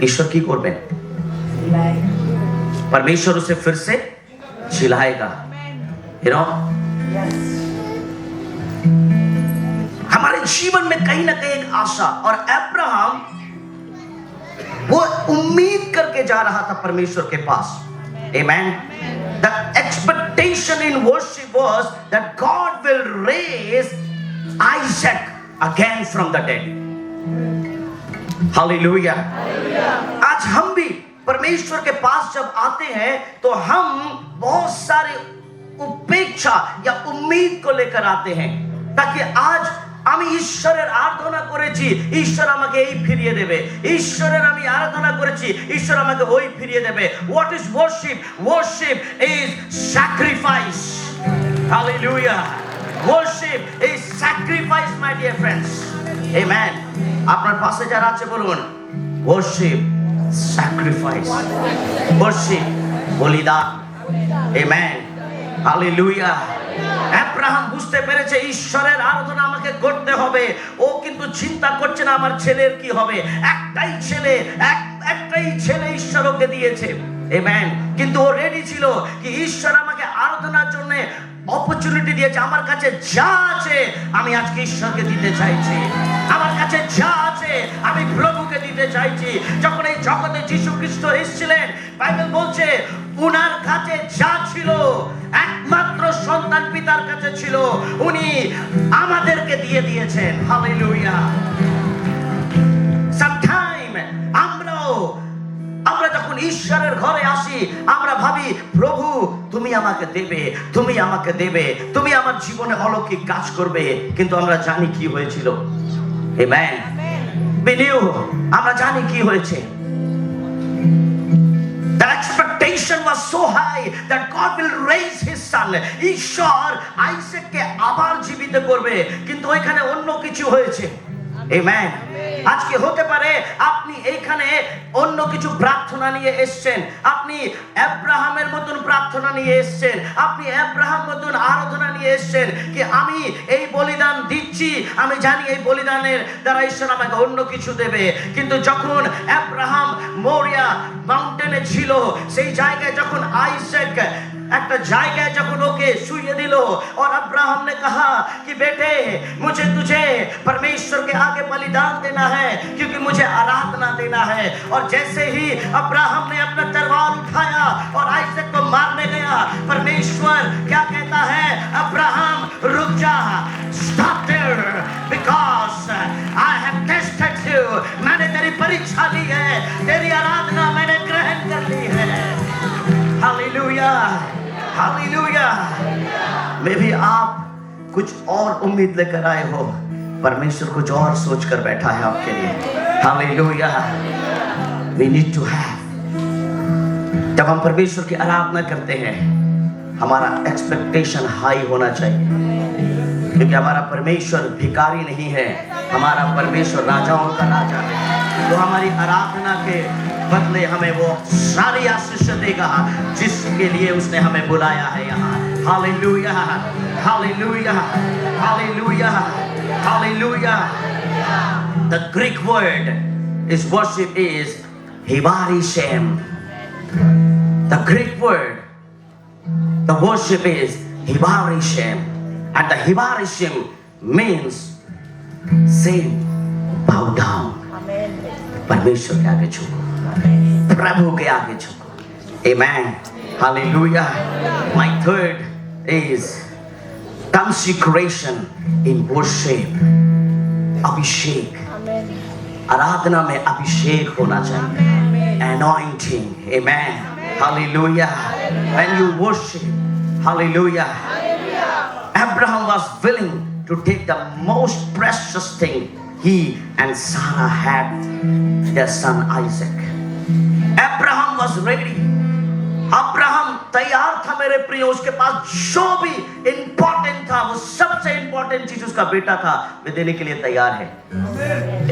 ঈশ্বর কি করবেন? परमेश्वर उसे फिर से जिलाएगा। You know? हमारे जीवन में कहीं ना कहीं एक आशा, और अब्राहम वो उम्मीद करके जा रहा था परमेश्वर के पास। Amen. The expectation in worship was that God will raise Isaac again from the dead. Hallelujah. आज हम भी परमेश्वर के पास जब आते हैं तो हम बहुत सारे उपेक्षा या उम्मीद को लेकर आते हैं, ताकि आज আমি ঈশ্বরের আরাধনা করেছি, ঈশ্বর আমাকে এই ফিরিয়ে দেবে, ঈশ্বরের আমি আরাধনা করেছি, ঈশ্বর আমাকে ওই ফিরিয়ে দেবে। What is worship? Worship is sacrifice. Hallelujah. Worship is sacrifice, my dear friends. Amen. আপনার পাশে যারা আছে বলুন, worship sacrifice. Worship বলিদান। Amen. Hallelujah. আব্রাহাম বুঝতে পেরেছে ঈশ্বরের আরাধনা আমাকে করতে হবে। ও কিন্তু চিন্তা করছে না আমার ছেলের কি হবে। একটাই ছেলে ঈশ্বর ওকে দিয়েছে। আমেন। কিন্তু ও রেডি ছিল কি ঈশ্বর আমাকে আরাধনার জন্য অপরচুনিটি দিয়েছে, আমার কাছে যা আছে আমি আজকে ঈশ্বরকে দিতে চাইছি, আমার কাছে যা আছে আমি প্রভুকে দিতে চাইছি। যখন এই জগতে যীশু খ্রিস্ট এসেছিলেন, বাইবেল বলছে উনার কাছে যা ছিল, একমাত্র সন্তান পিতার কাছে ছিল, উনি আমাদেরকে দিয়ে দিয়েছেন। হালেলুয়া। সামটাইম আমরা যখন ঈশ্বরের ঘরে আসি, আমরা ভাবি প্রভু তুমি আমাকে দেবে, তুমি আমাকে দেবে, তুমি আমার জীবনে অলৌকিক কাজ করবে, কিন্তু আমরা জানি কি হয়েছিল। আমেন। আমরা জানি কি হয়েছে। The expectation was was so high that God will raise his son. ঈশ্বর আইজাককে আবার জীবিত করবে, কিন্তু ওইখানে অন্য কিছু হয়েছে। আমেন। আজকে হতে পারে আপনি এইখানে অন্য কিছু প্রার্থনা নিয়ে এসেছেন, আপনি আব্রাহামের মতন প্রার্থনা নিয়ে এসেছেন, আপনি আব্রাহাম মতন আরাধনা নিয়ে এসেছেন কি আমি এই বলিদান দিচ্ছি, আমি জানি এই বলিদানের দ্বারা ঈশ্বর আমাকে অন্য কিছু দেবে। কিন্তু যখন আব্রাহাম মোরিয়া মাউন্টেনে ছিল, সেই জায়গায় যখন আইজাক একটা জায়গায় যখন ওকে শুইয়ে दिल और अब्राहम ने कहा कि बेटे मुझे तुझे परमेश्वर के आगे बलिदान देना है क्योंकि मुझे आराधना देना है। और जैसे ही अब्राहम ने अपना तलवार उठाया और आइजक को मारने गया, परमेश्वर क्या कहता है, अब्राहम रुक जा, stop there because I have tested you, मैंने तेरी परीक्षा ली है, तेरी आराधना मैंने ग्रहण कर ली है। Hallelujah, hallelujah. मे भी आप कुछ और उम्मीद लेकर आए हो, परमेश्वर कुछ और सोच कर बैठा है आपके लिए। Hallelujah. We need to have, जब हम परमेश्वर की आराधना करते हैं हमारा एक्सपेक्टेशन हाई होना चाहिए, क्योंकि हमारा परमेश्वर भिखारी नहीं है, हमारा परमेश्वर राजाओं का राजा है, जो हमारी आराधना के बदले हमें वो सारी आशीष देगा जिसके लिए उसने हमें बुलाया है यहाँ। Hallelujah, hallelujah, hallelujah, hallelujah. The Greek word is worship is hibarishem. The Greek word, the worship is hibarishem, and the hibarishem means same, bow down. परमेश्वर के आगे झुको, प्रभु के आगे झुको। Amen. Hallelujah. My third is consecration in worship. अभिषेक, आराधना में अभिषेक होना चाहिए, anointing. Amen. Hallelujah. When you worship, hallelujah. Abraham was willing to take the most precious thing. He and Sarah had their son Isaac. Abraham was ready. Abraham तैयार था मेरे प्रिय, उसके पास जो भी इंपॉर्टेंट था, वो सबसे इंपॉर्टेंट चीज उसका बेटा था, वे देने के लिए तैयार है।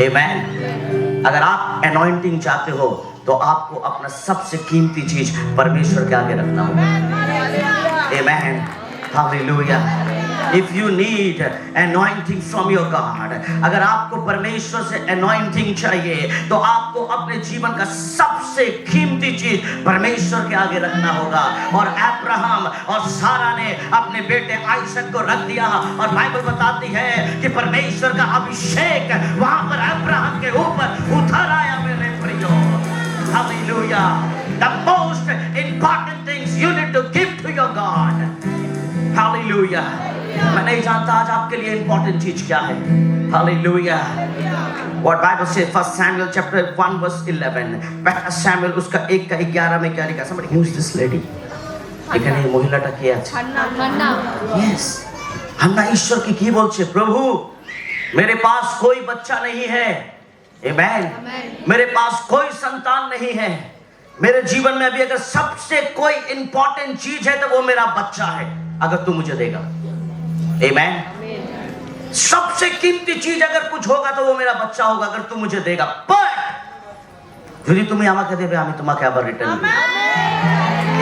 आमेन। अगर आप अनॉइंटिंग चाहते हो तो आपको अपना सबसे कीमती चीज परमेश्वर के आगे रखना होगा। आमेन। Hallelujah. If you need anointing from your God, अगर आपको परमेश्वर से anointing चाहिए तो आपको अपने जीवन का सबसे कीमती चीज परमेश्वर के आगे रखना होगा। और अब्राहम और सारा ने अपने बेटे आइजक को रख दिया, और बाइबल बताती है कि परमेश्वर का अभिषेक वहां पर अब्राहम के ऊपर उतर आया मेरे प्रियो। Hallelujah. The most important things you need to give to your God. Hallelujah. मैं नहीं जानता आज आपके लिए इंपॉर्टेंट चीज क्या है। Hallelujah. What Bible says, 1 Samuel chapter 1 verse 11. पहला सैमुएल उसका 1:11 में क्या लिखा? Somebody, who is this lady? এখানে এই মহিলাটা কে আছে? হান্না। Yes. হান্না ঈশ্বর কি বলছে? প্রভু मेरे पास कोई बच्चा नहीं है। Amen. मेरे पास कोई संतान नहीं है। मेरे जीवन में अभी अगर सबसे कोई इंपॉर्टेंट चीज है तो वो मेरा बच्चा है, अगर तू मुझे देगा। Amen. सबसे कीमती चीज अगर कुछ होगा तो वो मेरा बच्चा होगा, अगर तू मुझे देगा। पर যদি তুমি আমাকে দেবে আমি তোমাকে আবার রিটার্ন দেব।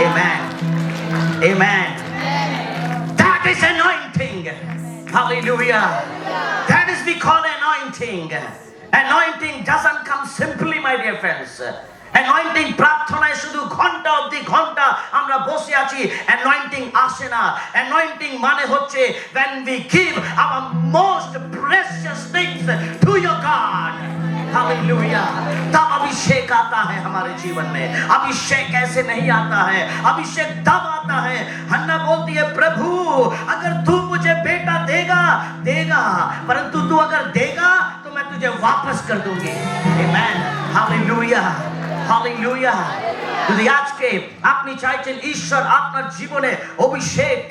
Amen. Amen. That is anointing. Hallelujah. That is we call anointing. Anointing doesn't come simply, my dear friends. অ্যানয়েন্টিং প্রার্থনায় শুধু ঘন্টা অবধি ঘন্টা আমরা বসে আছি, অ্যানয়েন্টিং আসে না। অ্যানয়েন্টিং মানে হচ্ছে when we give our most precious things to your God. Hallelujah. तब अभिषेक आता है हमारे जीवन में। अभिषेक ऐसे नहीं आता है, अभिषेक तब आता है। हन्ना बोलती है प्रभु अगर तू मुझे बेटा देगा देगा, परंतु तू अगर देगा तो मैं तुझे वापस कर दूंगी। आमेन। Hallelujah, hallelujah. যদি আজকে আপনি চাইছেন ঈশ্বর আপনার জীবনে অভিষেক,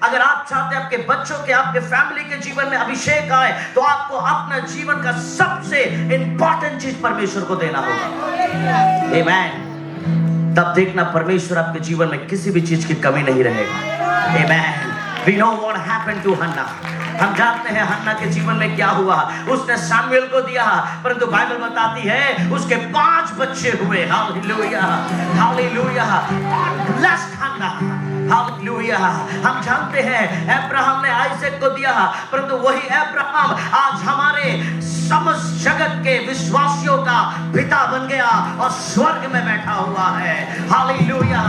अगर आप चाहते हैं आपके बच्चों के, आपके फैमिली के जीवन में अभिषेक आए, तो आपको अपना जीवन का सबसे इंपॉर्टेंट चीज परमेश्वर को देना होगा। आमेन। तब देखना परमेश्वर आपके जीवन में किसी भी चीज की कमी नहीं रहेगा। Amen. We know what happened to Hannah. हम जानते हैं हन्ना के जीवन में क्या हुआ। उसने सामुएल को दिया, परंतु बाइबल बताती है उसके 5 बच्चे हुए। Hallelujah, hallelujah. God blessed Hannah. Hallelujah. हम जानते हैं अब्राहम ने आइजक को दिया, परंतु वही अब्राहम आज हमारे समस्त जगत के विश्वासियों का पिता बन गया और स्वर्ग में बैठा हुआ है। Hallelujah.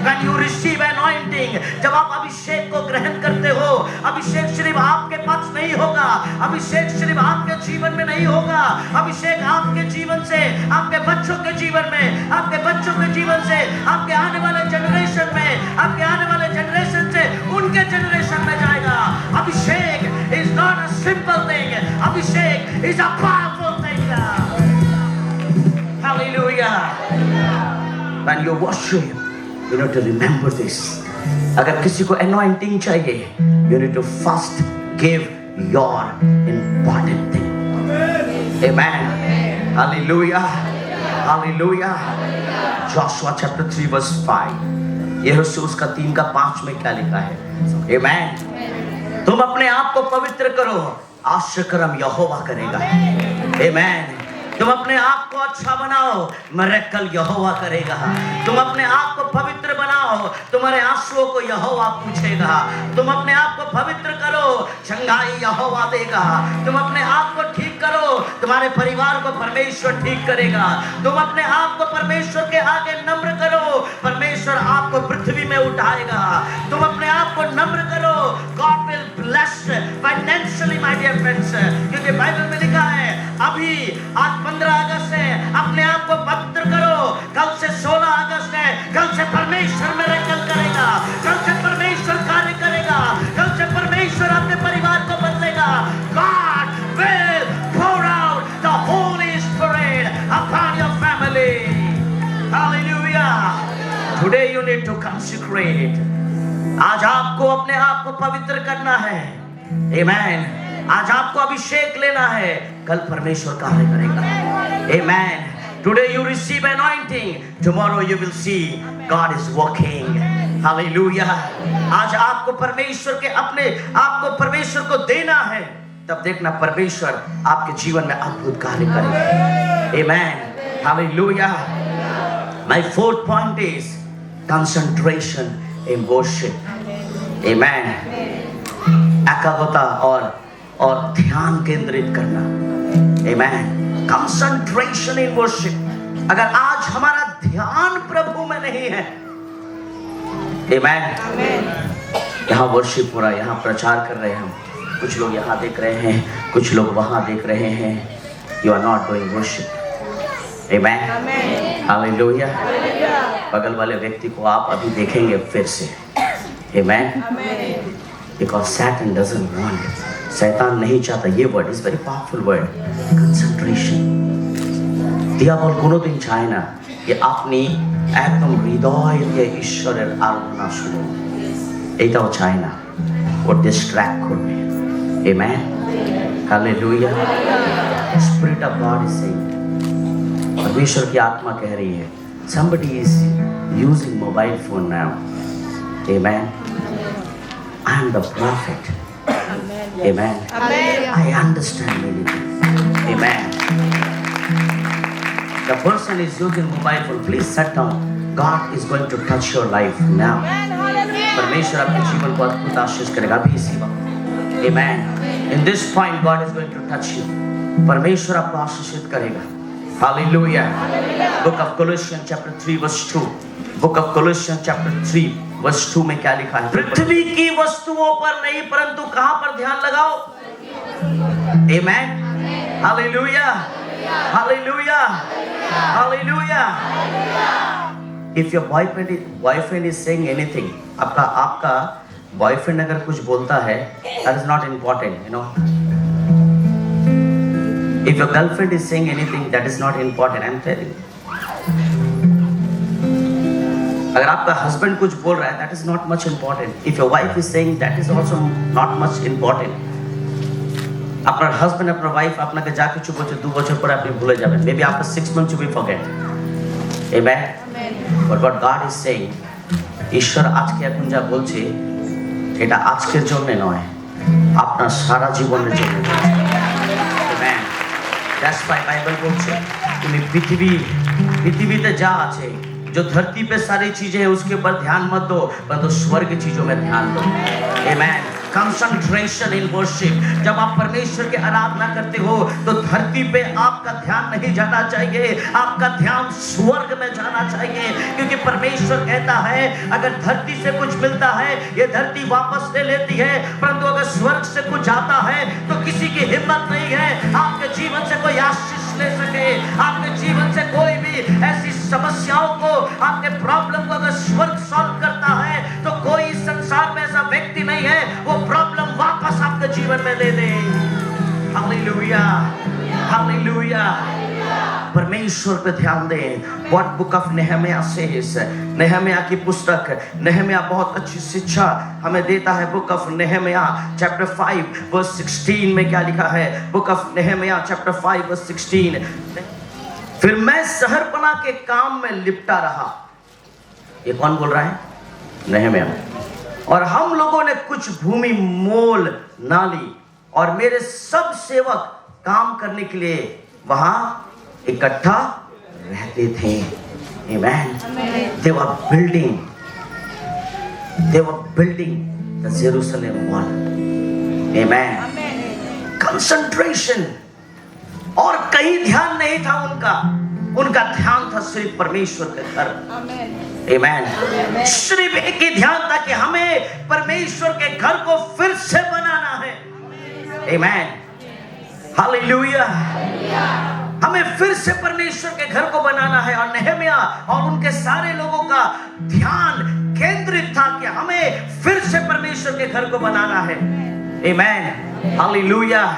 When you receive anointing, जब आप अभिषेक को ग्रहण करते हो, अभिषेक सिर्फ आपके पास नहीं होगा, अभिषेक सिर्फ आपके जीवन में नहीं होगा, अभिषेक आपके जीवन से आपके बच्चों के जीवन में, आपके बच्चों के जीवन से आपके आने वाले जनरेशन में, आपके आने वाले जनरेशन से उनके जनरेशन में जाएगा। अभिषेक is not a simple thing. Abhishek is a powerful thing. Hallelujah. When you worship, you need to remember this. अगर किसी को anointing चाहिए, you need to first give your important thing. Amen. Hallelujah. Hallelujah. Joshua chapter 3 verse 5. यहोशू उसका 3 का 5 में क्या लिखा है? Amen. तुम अपने आप को पवित्र करो, आश्चर्यकर्म यहोवा करेगा। Amen. तुम अपने आप को अच्छा बनाओ, मिरेकल यहोवा करेगा। तुम अपने आप को पवित्र बनाओ, तुम्हारे आंसुओं को यहोवा पूछेगा। तुम अपने आप को पवित्र करो, चंगाई यहोवा देगा। तुम अपने आप को ठीक करो, तुम्हारे परिवार को परमेश्वर ठीक करेगा। तुम अपने आप को परमेश्वर के आगे नम्र करो, परमेश्वर आपको पृथ्वी में उठाएगा। तुम अपने आप को नम्र करो, God will bless financially my dear friends, क्योंकि बाइबल में लिखा है अभी आज 15 अगस्त है, अपने आप को पवित्र करो। कल से 16 अगस्त है, कल से परमेश्वर मिरेकल करेगा, कल से परमेश्वर कार्य करेगा, कल से परमेश्वर अपने परिवार को बदलेगा। God will pour out the Holy Spirit upon your family. Hallelujah. Today you need to consecrate. आज आपको अपने आप को पवित्र करना है। Amen. आज आपको अभिषेक लेना है, कल परमेश्वर कार्य करेगा। Amen. Today you receive anointing, tomorrow you will see God is working. Hallelujah. आज आपको परमेश्वर के अपने आपको परमेश्वर को देना है, तब देखना परमेश्वर आपके जीवन में अद्भुत कार्य करेगा। Amen. Hallelujah. My 4th point is concentration in worship. Amen. एकाग्रता और ध्यान केंद्रित करना। Amen. Concentration in worship. अगर आज हमारा ध्यान प्रभु में नहीं है, Amen. यहाँ वर्शिप हो रहा है, यहाँ प्रचार कर रहे हैं हम, कुछ लोग यहाँ देख रहे हैं, कुछ लोग वहाँ देख रहे हैं, you are not doing worship. Amen. Hallelujah. बगल वाले व्यक्ति को आप अभी देखेंगे फिर से। Amen. Because Satan doesn't want it. शैतान नहीं चाहता। ये word is very powerful word, concentration. दियाबल कोনোদিন চায় না যে আপনি একদম হৃদয় দিয়ে ঈশ্বরের আরাধনা শুনুন, এটাও চায় না, ও ডিস্ট্র্যাক্ট করবে। Amen, hallelujah. Spirit of God is saying, परमेश्वर की आत्मा कह रही है, somebody is using mobile phone now. Amen. I am the prophet. Amen. I understand many things. Amen. The person is using mobile phone. Please sit down. God is going to touch your life now. परमेश्वर आपके जीवन को अद्भुत आशीष करेगा अभी इसी वक्त। Amen. In this point, God is going to touch you. परमेश्वर आपको आशीषित करेगा। Hallelujah. Book of Colossians chapter 3 verse 2. Book of Colossians chapter 3 verse 2 में क्या लिखा है? पृथ्वी की वस्तुओं पर नहीं, परंतु कहाँ पर ध्यान लगाओ? Amen. Hallelujah. Hallelujah. Hallelujah. If your boyfriend is saying anything, आपका boyfriend अगर कुछ बोलता है, that is not important, you know. If your girlfriend is saying anything, that is not important. I'm telling you. अगर आपका हस्बैंड कुछ बोल रहा है, that is not much important. If your wife is saying, that is also not much important. আপনার husband আপনার wife আপনাকে যা কিছু বলছে 2 বছর পরে আপনি ভুলে যাবেন। Maybe after 6 months you will forget. Amen. But what God is saying, ঈশ্বর আজকে এখন যা বলছে এটা আজকের জন্য নয়, আপনার সারা জীবনের জন্য। Amen. That's why Bible বলছে তুমি पृथ्वीতে যা আছে, जो धरती पे सारी चीजें हैं उसके ऊपर ध्यान मत दो, परंतु स्वर्ग की चीजों में ध्यान दो। Amen. Concentration in worship. जब आप परमेश्वर की आराधना करते हो तो धरती पे आपका ध्यान नहीं जाना चाहिए, आपका ध्यान स्वर्ग में जाना चाहिए, क्योंकि परमेश्वर कहता है अगर धरती से कुछ मिलता है ये धरती वापस ले लेती है, परंतु अगर स्वर्ग से कुछ जाता है तो किसी की हिम्मत नहीं है आपके जीवन से कोई आशीष ले सके। आपके जीवन से कोई भी ऐसी समस्याओं को, आपके प्रॉब्लम को अगर स्वर्ग सॉल्व करता है तो कोई संसार में ऐसा व्यक्ति नहीं है वो प्रॉब्लम वापस आपके जीवन में दे दे। Hallelujah, hallelujah. परमेश्वर पे ध्यान दें। What book of Nehemiah says? Nehemiah की पुस्तक, नेहमिया बहुत अच्छी शिक्षा हमें देता है। Book of Nehemiah chapter 5 verse 16 में क्या लिखा है? Book of Nehemiah chapter 5 verse 16। फिर मैं शहरपना के काम में लिपटा रहा। ये कौन बोल रहा है? नेहमिया। और हम लोगों ने कुछ भूमि मोल ना ली और मेरे सब सेवक काम करने के लिए वहां इकट्ठा रहते थे। Amen. They were building the Jerusalem wall. Amen. Concentration। और कहीं ध्यान नहीं था उनका ध्यान था सिर्फ परमेश्वर के घर। Amen. सिर्फ एक ही ध्यान था कि हमें परमेश्वर के घर को फिर से बनाना है। Amen. Hallelujah. हमें फिर से परमेश्वर के घर को बनाना है। और नेहमिया और उनके सारे लोगों का ध्यान केंद्रित था कि हमें फिर से परमेश्वर के घर को बनाना है। Amen. Hallelujah.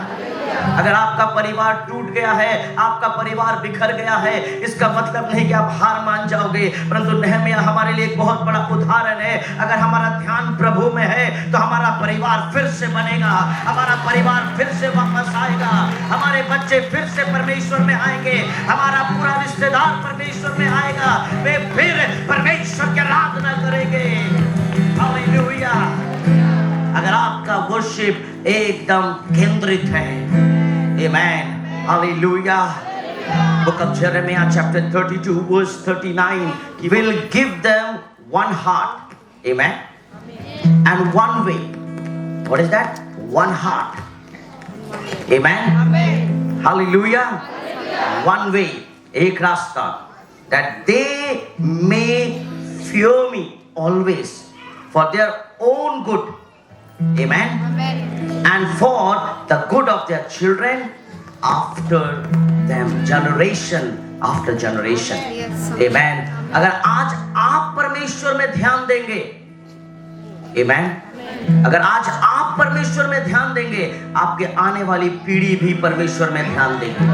अगर आपका परिवार टूट गया है, आपका परिवार बिखर गया है, इसका मतलब नहीं कि आप हार मान जाओगे, परंतु नेहमिया हमारे लिए एक बहुत बड़ा उदाहरण है। अगर हमारा ध्यान प्रभु में है तो हमारा परिवार फिर से बनेगा, हमारा परिवार फिर से वापस आएगा, हमारे बच्चे फिर से परमेश्वर में आएंगे, हमारा पूरा रिश्तेदार परमेश्वर में आएगा, वे फिर परमेश्वर की आराधना करेंगे। हालेलुया। अगर आपका वर्शिप एकदम केंद्रित है, Amen. Hallelujah. Book of Jeremiah chapter 32 verse 39. He will give them one heart. Amen. And one way. What is that? One heart. Amen. Hallelujah. One way. एक रास्ता. That they may fear me always for their own good. Amen. And for the good of their children after them, generation after generation. Amen. अगर आज आप परमेश्वर में ध्यान देंगे, Amen. अगर आज आप परमेश्वर में ध्यान देंगे, आपके आने वाली पीढ़ी भी परमेश्वर में ध्यान देगी।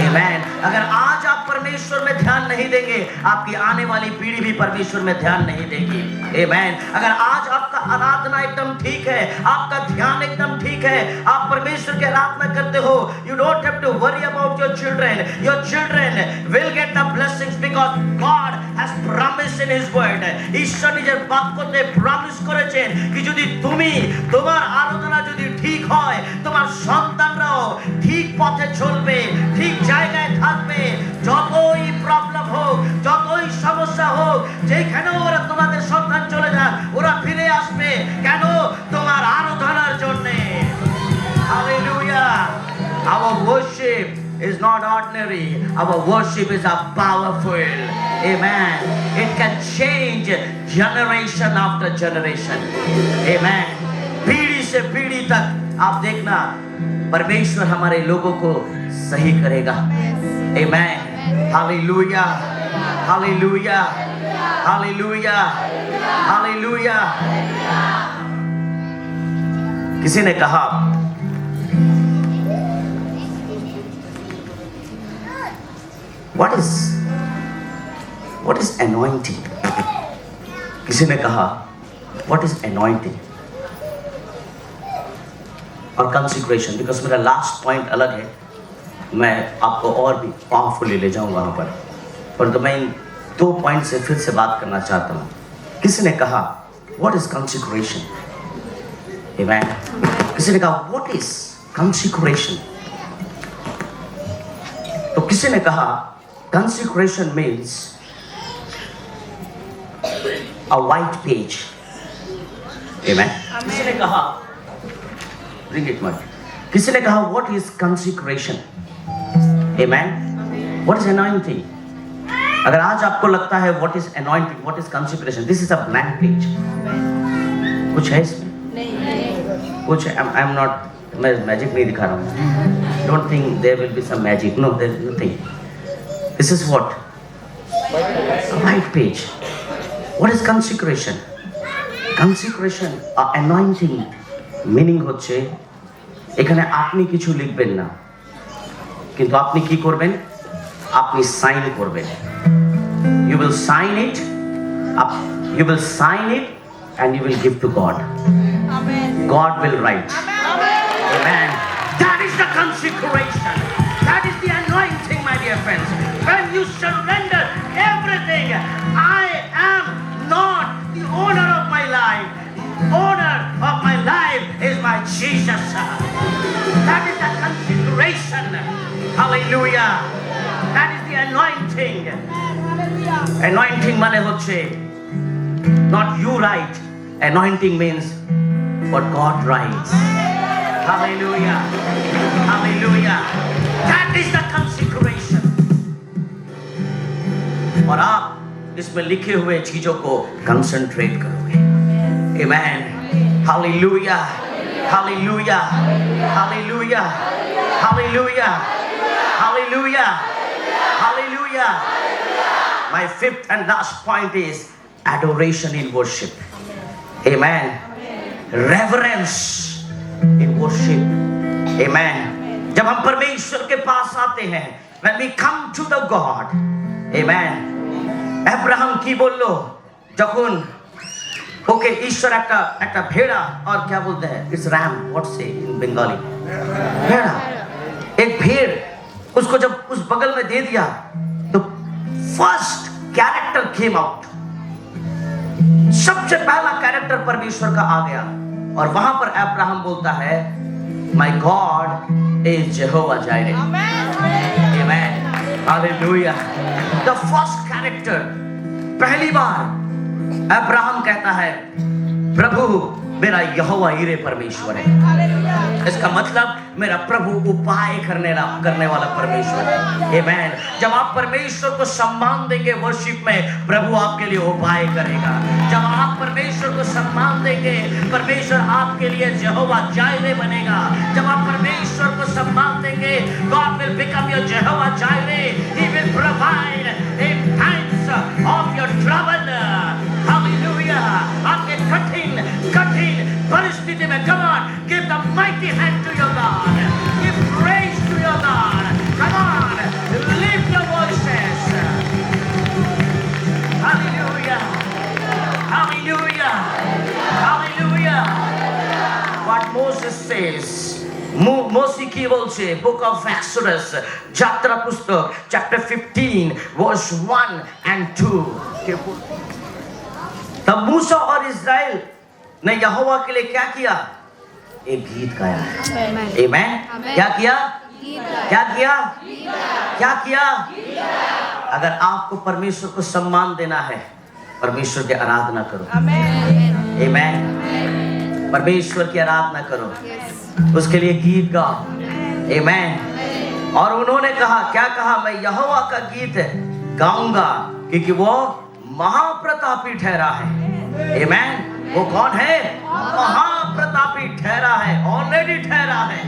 Amen. अगर आज आप परमेश्वर में ध्यान नहीं देंगे, आपकी आने वाली पीढ़ी भी परमेश्वर में ध्यान नहीं देगी। Amen. अगर आज आपका आराधना एकदम ठीक है, आपका ध्यान एकदम ठीक है, आप परमेश्वर की आराधना करते हो, you don't have to worry about your children. Your children will get the blessings because God has promised in His word. ঈশ্বর নিজের বাক্যতে প্রমিস করেছেন কি যদি তুমি তোমার আরাধনা যদি ঠিক হয়, তোমার সন্তানরাও ঠিক পথে চলবে, ঠিক জায়গায় থাকবে। যতই প্রবলেম হোক, যতই সমস্যা হোক, যেখানে ওরা তোমাদের সন্তান চলে যায়, ওরা ফিরে আসবে। কেন? তোমার আরাধনার জন্য। Hallelujah. Our worship is not ordinary. Our worship is powerful. Amen. It can change generation after generation. Amen. पीढ़ी से पीढ़ी तक आप देखना परमेश्वर हमारे लोगों को सही करेगा। Amen. Hallelujah. Hallelujah. Hallelujah. Hallelujah. किसी ने कहा What is anointing? किसी ने कहा What is anointing? और consecration, because मेरा लास्ट पॉइंट अलग है, मैं आपको और भी पावरफुली ले जाऊंगा वहां पर, परंतु मैं इन 2 पॉइंट से फिर से बात करना चाहता हूँ। किसी ने कहा व्हाट इज कंसिक्रेशन? आमेन। किसी ने कहा व्हाट इज कंसिक्रेशन? तो किसी ने कहा कंसिक्रेशन मीन्स अ व्हाइट पेज। आमेन। किसी ने कहा bring it mud. किसी ने कहा what is consecration? Amen. What is anointing? अगर आज आपको लगता है what is anointing, what is consecration, this is a blank page. कुछ है इसमें? नहीं। कुछ I am not, मैं मैजिक नहीं दिखा रहा हूँ. Don't think there will be some magic. No, there is nothing. This is what? A white page. What is consecration? Consecration, anointing. Meaning হচ্ছে এখানে আপনি কিছু লিখবেন না, কিন্তু আপনি কি করবেন? আপনি সাইন করবেন। You will sign it, you will sign it and you will give to God. Amen. God will write. Amen. That is the consecration. That is the anointing, my dear friends. When you surrender everything, I am not the owner of my life. Owner of my life is my Jesus. That is the consecration. Hallelujah. That is the anointing. Anointing মানে হচ্ছে not you write. Anointing means what God writes. Hallelujah. Hallelujah. That is the consecration. और आप इसमें लिखे हुए चीजों को concentrate करोगे। Amen. Hallelujah. Hallelujah. Hallelujah. Hallelujah. Hallelujah. Hallelujah. My fifth and last point is adoration in worship. Amen. Reverence in worship. Amen. जब हम परमेश्वर के पास आते हैं, when we come to the God. Amen. Abraham की बोलो যখন ओके ईश्वर একটা भेड़ा और क्या बोलते हैं इट्स रैम व्हाट से इन बंगाली भेड़ा एक भेड़ उसको जब उस बगल में दे दिया तो फर्स्ट कैरेक्टर केम आउट। सबसे पहला कैरेक्टर परमेश्वर का आ गया और वहां पर अब्राहम बोलता है my God is जेहोवा जायरे। Amen. Hallelujah. The first character पहली बार अब्राहम कहता है प्रभु मेरा यहोवा ईरे परमेश्वर है। इसका मतलब मेरा प्रभु उपाय करने वाला परमेश्वर है। आमेन। जब आप परमेश्वर को सम्मान देंगे वर्शिप में, प्रभु आपके लिए उपाय करेगा। जब आप परमेश्वर को सम्मान देंगे, परमेश्वर आपके लिए यहोवा जायरे बनेगा। जब आप परमेश्वर को सम्मान देंगे, God will become your Jehovah Jireh. He will provide in times of your trouble. Hallelujah. आपके कठिन परिस्थिति में come on, give the mighty hand to your God. Give praise to your God. Come on, lift your voices. Hallelujah. Hallelujah. Hallelujah. What Moses says. Moses की बोलছে Book of Exodus, यात्रा पुस्तक chapter 15 verse 1 and 2. तब मूसा और इस्राएल ने यहोवा के लिए क्या किया? एक गीत गाया। आमेन। क्या किया? क्या किया? क्या किया? अगर आपको परमेश्वर को सम्मान देना है, परमेश्वर की आराधना करो। आमेन। परमेश्वर की आराधना करो, उसके लिए गीत गाओ। आमेन। और उन्होंने कहा, क्या कहा? मैं यहोवा का गीत गाऊंगा क्योंकि वो महाप्रतापी ठहरा है। आमेन। वो कौन है? महाप्रतापी ठहरा है, ऑलरेडी ठहरा है।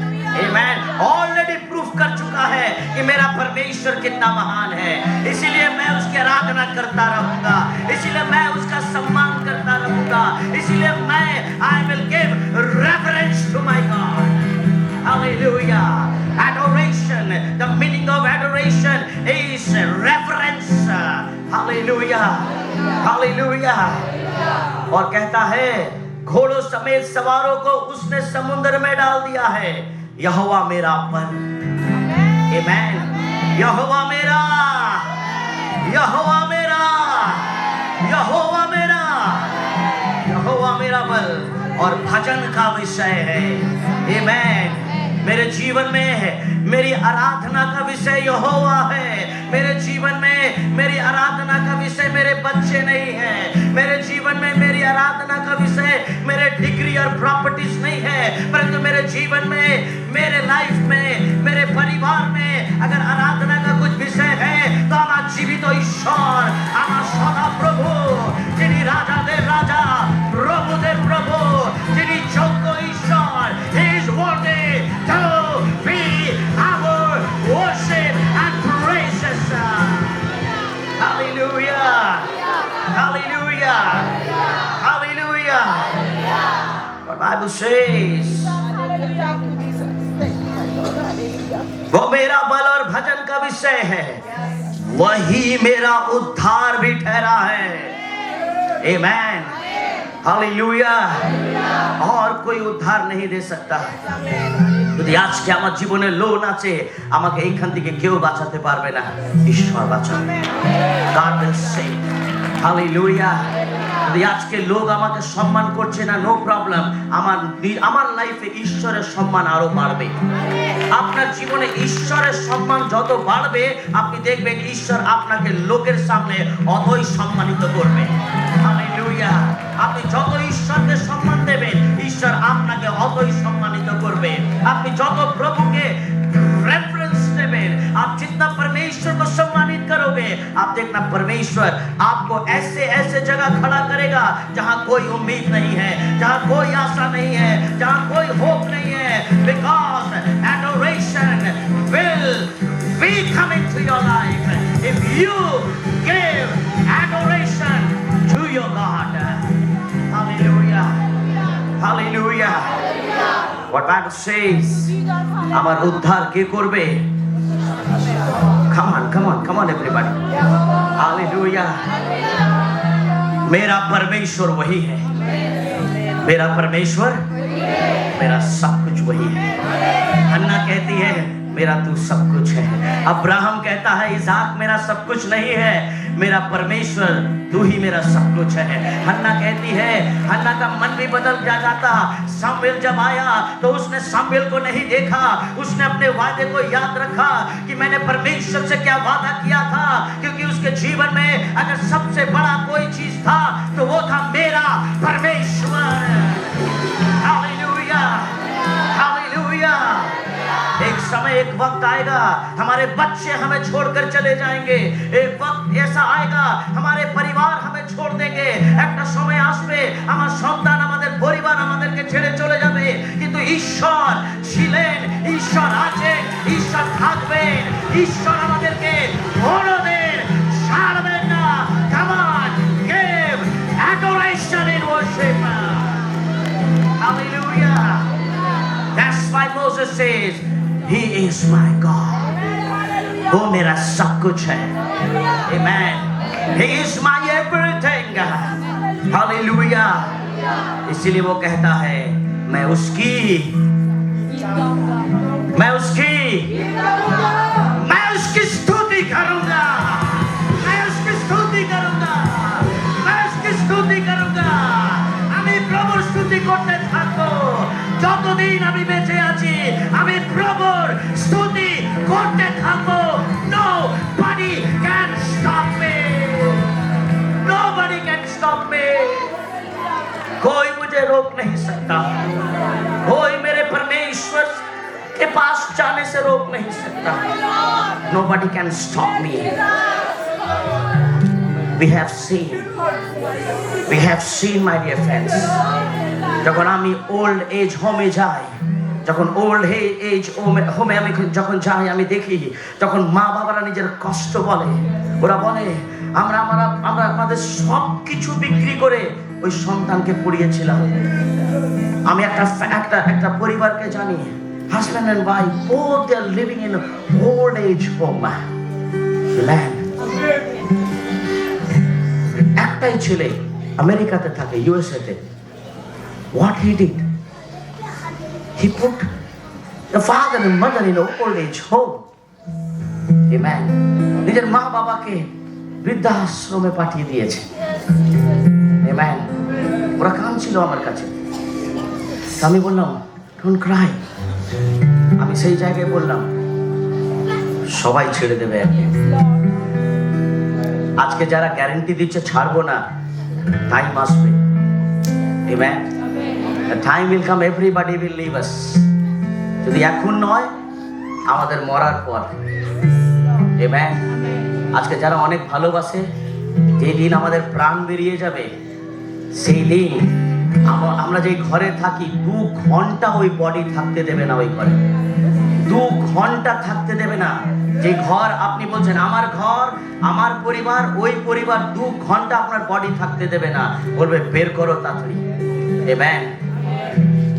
आमेन। ऑलरेडी प्रूफ कर चुका है कि मेरा परमेश्वर कितना महान है। इसीलिए मैं उसकी आराधना करता रहूंगा, इसीलिए मैं उसका सम्मान करता रहूंगा, इसीलिए मैं I will give reference to my God. Hallelujah. Adoration, the meaning of adoration is reverence. Hallelujah. Hallelujah. और कहता है घोड़ों समेत सवारों को उसने समुद्र में डाल दिया है। यहोवा मेरा पर। आमेन। यहोवा मेरा, यहोवा मेरा यहोवा मेरा बल और भजन का विषय है। आमीन। मेरे जीवन में मेरी आराधना का विषय यहोवा है। मेरे जीवन में मेरी आराधना का विषय मेरे बच्चे नहीं है। मेरे जीवन में मेरी आराधना का विषय मेरे डिग्री और प्रॉपर्टीज नहीं है, परंतु मेरे जीवन में, मेरे लाइफ में, मेरे परिवार में अगर आराधना का कुछ विषय है तो আমার জীবিত ঈশ্বর, আমার সদা প্রভু, যিনি রাজাদের রাজা, প্রভুদের প্রভু, যিনি যোগ্য ঈশ্বর। He is worthy to be our worship and praises. Hallelujah. Hallelujah. Hallelujah. The Bible says, वो मेरा बल और भजन का विषय है, वही मेरा उद्धार भी ठहरा है। आमीन। हालेलुया। और कोई उद्धार नहीं दे सकता। যদি আজকে আমার জীবনে লোন আছে, আমাকে এইখান থেকে কেউ বাঁচাতে পারবে না, ঈশ্বর বাঁচাবে। God will save. হালেলুয়া। যদি আজকে লোক আমাকে সম্মান করছে না, নো প্রবলেম, আমার লাইফে ঈশ্বরের সম্মান আরো বাড়বে। আপনার জীবনে ঈশ্বরের সম্মান যত বাড়বে, আপনি দেখবেন ঈশ্বর আপনাকে লোকের সামনে অতই সম্মানিত করবে। হালেলুয়া। আপনি যত ঈশ্বরকে সম্মান দেবেন, ঈশ্বর আপনাকে অতই সম্মানিত করবে। আপনি যত প্রভুকে रेफरेंस देवें, आप जितना परमेश्वर को सम्मानित करोगे, आप देखना परमेश्वर आपको ऐसे ऐसे जगह खड़ा करेगा जहां कोई उम्मीद नहीं है, जहां कोई आशा नहीं है, जहां कोई होप नहीं है। Because adoration will be coming to your life if you give adoration to your God. Hallelujah. Hallelujah. What Bible says, আমার উদ্ধার কে করবে? Come on everybody. Hallelujah. मेरा परमेश्वर वही है। मेरा परमेश्वर, मेरा सब कुछ वही है। हन्ना कहती है मेरा तू सब कुछ है। अब्राहम कहता है इसाक मेरा सब कुछ नहीं है, मेरा परमेश्वर तू ही मेरा सब कुछ है। हन्ना कहती है, हन्ना का मन भी बदल जाता। सामुएल जब आया तो उसने सामुएल को नहीं देखा, उसने अपने वादे को याद रखा कि मैंने परमेश्वर से क्या वादा किया था, क्योंकि उसके जीवन में अगर सबसे बड़ा कोई चीज था तो वो था मेरा परमेश्वर। हालेलुया। हालेलुया। एक समय, एक वक्त आएगा हमारे बच्चे हमें छोड़कर चले जाएंगे। एक वक्त ऐसा आएगा हमारे परिवार हमें छोड़ देंगे। একটা সময় আসবে আমার সন্তান, আমাদের পরিবার আমাদেরকে ছেড়ে চলে যাবে, কিন্তু ঈশ্বর ছিলেন, ঈশ্বর আছেন, ঈশ্বর থাকবেন, ঈশ্বর আমাদেরকে কোনোদিন ছাড়বেন না। Come on, give adoration in worship. Hallelujah. That's why Moses says, He is my God. वो मेरा सब कुछ है। Amen. He is my everything. Hallelujah. इसीलिए वो कहता है मैं उसकी स्तुति करूंगा। मैं उसकी स्तुति करूंगा। मैं उसकी स्तुति करूंगा। আমি প্রভুর स्तुति করতে থাকবো। যতদিন আমি বেঁচে আছি আমি প্রভুর स्तुति করতে থাকবো। Nobody can stop me. Nobody can stop me. कोई मुझे रोक नहीं सकता। कोई मेरे परमेश्वर के पास जाने से रोक नहीं सकता। Nobody can stop me. We have seen my dear friends, যখন আমি ওল্ড এজ হোমে যাই, যখন ওল্ড এজ হোমে আমি যখন যাই, আমি দেখি তখন মা বাবারা নিজের কষ্ট বলে, ওরা বলে আমরা আমাদের সব কিছু বিক্রি করে ওই সন্তানকে পড়িয়েছিলাম। আমি একটা পরিবারকে জানি, husband and wife both they are living in old age home land. একটাই ছেলে আমেরিকাতে থাকে, ইউএসএ তে। What he did, he put the father and mother in old age home. Amen. নিজের মা বাবাকে বৃদ্ধাশ্রমে পাঠিয়ে দিয়েছে। আমেন। ওরা কাঁদছিল আমার কাছে, তো আমি বললাম ডোন্ট ক্রাই। আমি সেই জায়গায় বললাম সবাই ছেড়ে দেবে একদিন। আজকে যারা গ্যারান্টি দিচ্ছে ছাড়বো না, টাইম আসবে। Amen. The time will come, everybody will leave us. যদি এখন নয়, আমাদের মরার পর। আমেন। আজকে যারা অনেক ভালোবাসে, যেই দিন আমাদের প্রাণ বেরিয়ে যাবে, সেই দিন আমরা যেই ঘরে থাকি 2 ঘন্টা ওই বডি থাকতে দেবে না, ওই ঘরে 2 ঘন্টা থাকতে দেবে না। যে ঘর আপনি বলছেন আমার ঘর, আমার পরিবার, ওই পরিবার 2 ঘন্টা আপনার বডি থাকতে দেবে না, বলবে বের করো তাড়াতাড়ি। Amen.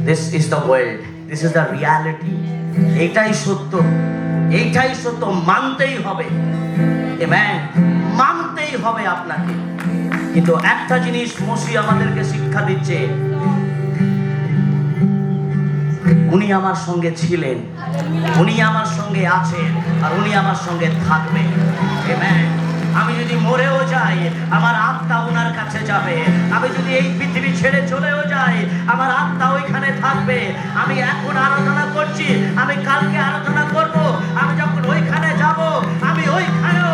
This is the world, this is the reality. এইটাই সত্য, এইটাই সত্য, মানতেই হবে। আমেন। মানতেই হবে আপনাকে। কিন্তু একটা জিনিস মসিহ আমাদেরকে শিক্ষা দিচ্ছে, উনি আমার সঙ্গে ছিলেন, উনি আমার সঙ্গে আছেন, আর উনি আমার সঙ্গে থাকবেন। আমেন। আমি যদি মরেও যাই, আমার আত্মা ওনার কাছে যাবে। আমি যদি এই পৃথিবী ছেড়ে চলেও যাই, আমার আত্মা ওইখানে থাকবে। আমি এখন আরাধনা করছি, আমি কালকে আরাধনা করব। আমি যখন ওইখানে যাব, আমি ওইখানেও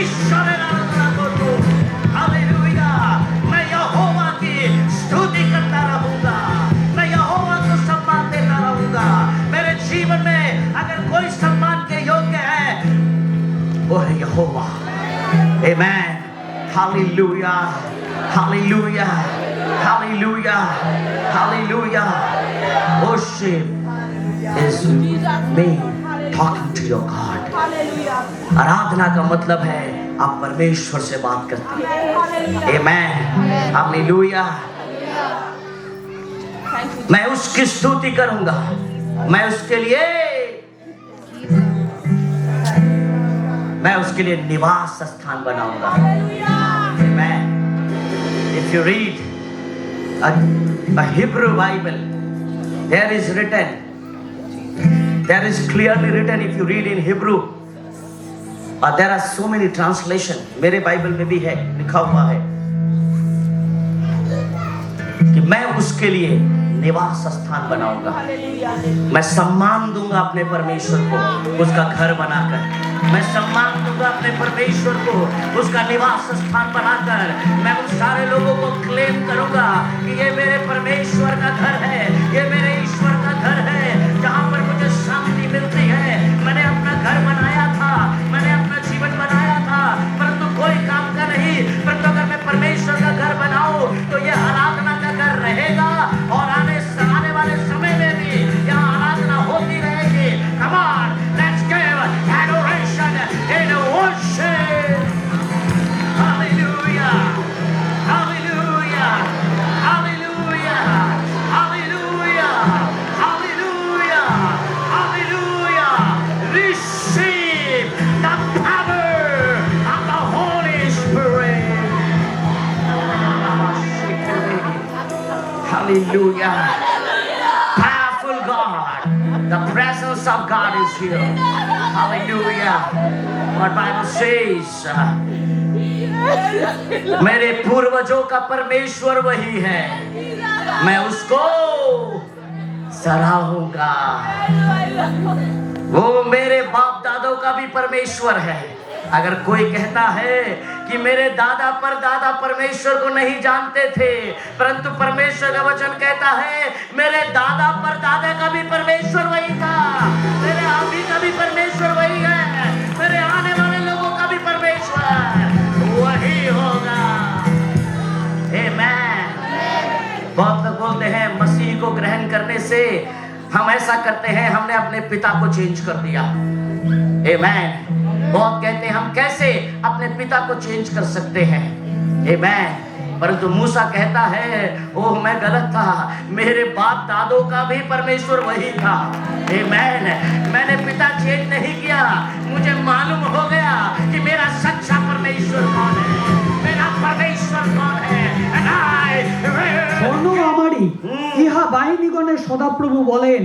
ঈশ্বরের আরাধনা করব। हालेलुया। मैं यहोवा की स्तुति करता रहूंगा, मैं यहोवा को सम्मान देता रहूंगा। मेरे जीवन में अगर कोई सम्मान के योग्य है, वो है यहोवा। Amen. Hallelujah. Hallelujah. Hallelujah. Hallelujah. Worship is me talking to your God. आराधना का मतलब है आप परमेश्वर से बात करते हैं। Amen. Hallelujah. मैं उसकी स्तुति करूंगा, मैं उसके लिए निवास स्थान बनाऊंगा। Amen. If you read a Hebrew Bible, there is clearly written, if you read in Hebrew, there are so many translation, मेरे बाइबल में भी है, लिखा हुआ है कि मैं उसके लिए निवास स्थान बनाऊंगा। मैं सम्मान दूंगा अपने परमेश्वर को उसका घर बनाकर। मैं सम्मान दूंगा अपने परमेश्वर को उसका निवास स्थान बनाकर। मैं उन सारे लोगों को क्लेम करूंगा कि ये मेरे परमेश्वर का घर है, ये मेरे ईश्वर का घर है, जहां पर मुझे शांति मिलती है। मैंने अपना घर बनाया था, मैंने अपना जीवन बनाया था, परंतु कोई काम का नहीं। परंतु अगर मैं परमेश्वर का घर बनाऊं तो ये आराधना का घर रहेगा, और आने वाले समय में भी यहाँ आराधना होती रहेगी। Come on, let's give adoration in worship. Hallelujah. Hallelujah. Hallelujah. Hallelujah. Hallelujah. Hallelujah. Receive the power of the Holy Spirit. Hallelujah. Powerful God. The presence of God is here. Hallelujah. What Bible says, मेरे पूर्वजों का परमेश्वर वही है, मैं उसको सराहूंगा। वो मेरे बाप दादों का भी परमेश्वर है। अगर कोई कहता है कि मेरे दादा परदादा परमेश्वर को नहीं जानते थे, परंतु परमेश्वर का वचन कहता है मेरे दादा परदादा का भी परमेश्वर वही था, मेरे अभी का भी परमेश्वर वही है, मेरे आने वाले लोगों का भी परमेश्वर वही होगा। आमेन। बहुत लोग बोलते हैं मसीह को ग्रहण करने से हम ऐसा करते हैं, हमने अपने पिता को चेंज कर दिया। आमेन। बहुत कहते हैं हम कैसे अपने पिता को चेंज कर सकते हैं। आमेन। परंतु मूसा कहता है ओह मैं गलत था, मेरे बाप दादों का भी परमेश्वर वही था। आमेन। मैंने पिता चेंज नहीं किया, मुझे मालूम हो गया कि मेरा सच्चा परमेश्वर कौन है, मेरा परमेश्वर कौन है। ধন্য আমারই ইহা বাহিনীগণের সদাপ্রভু বলেন।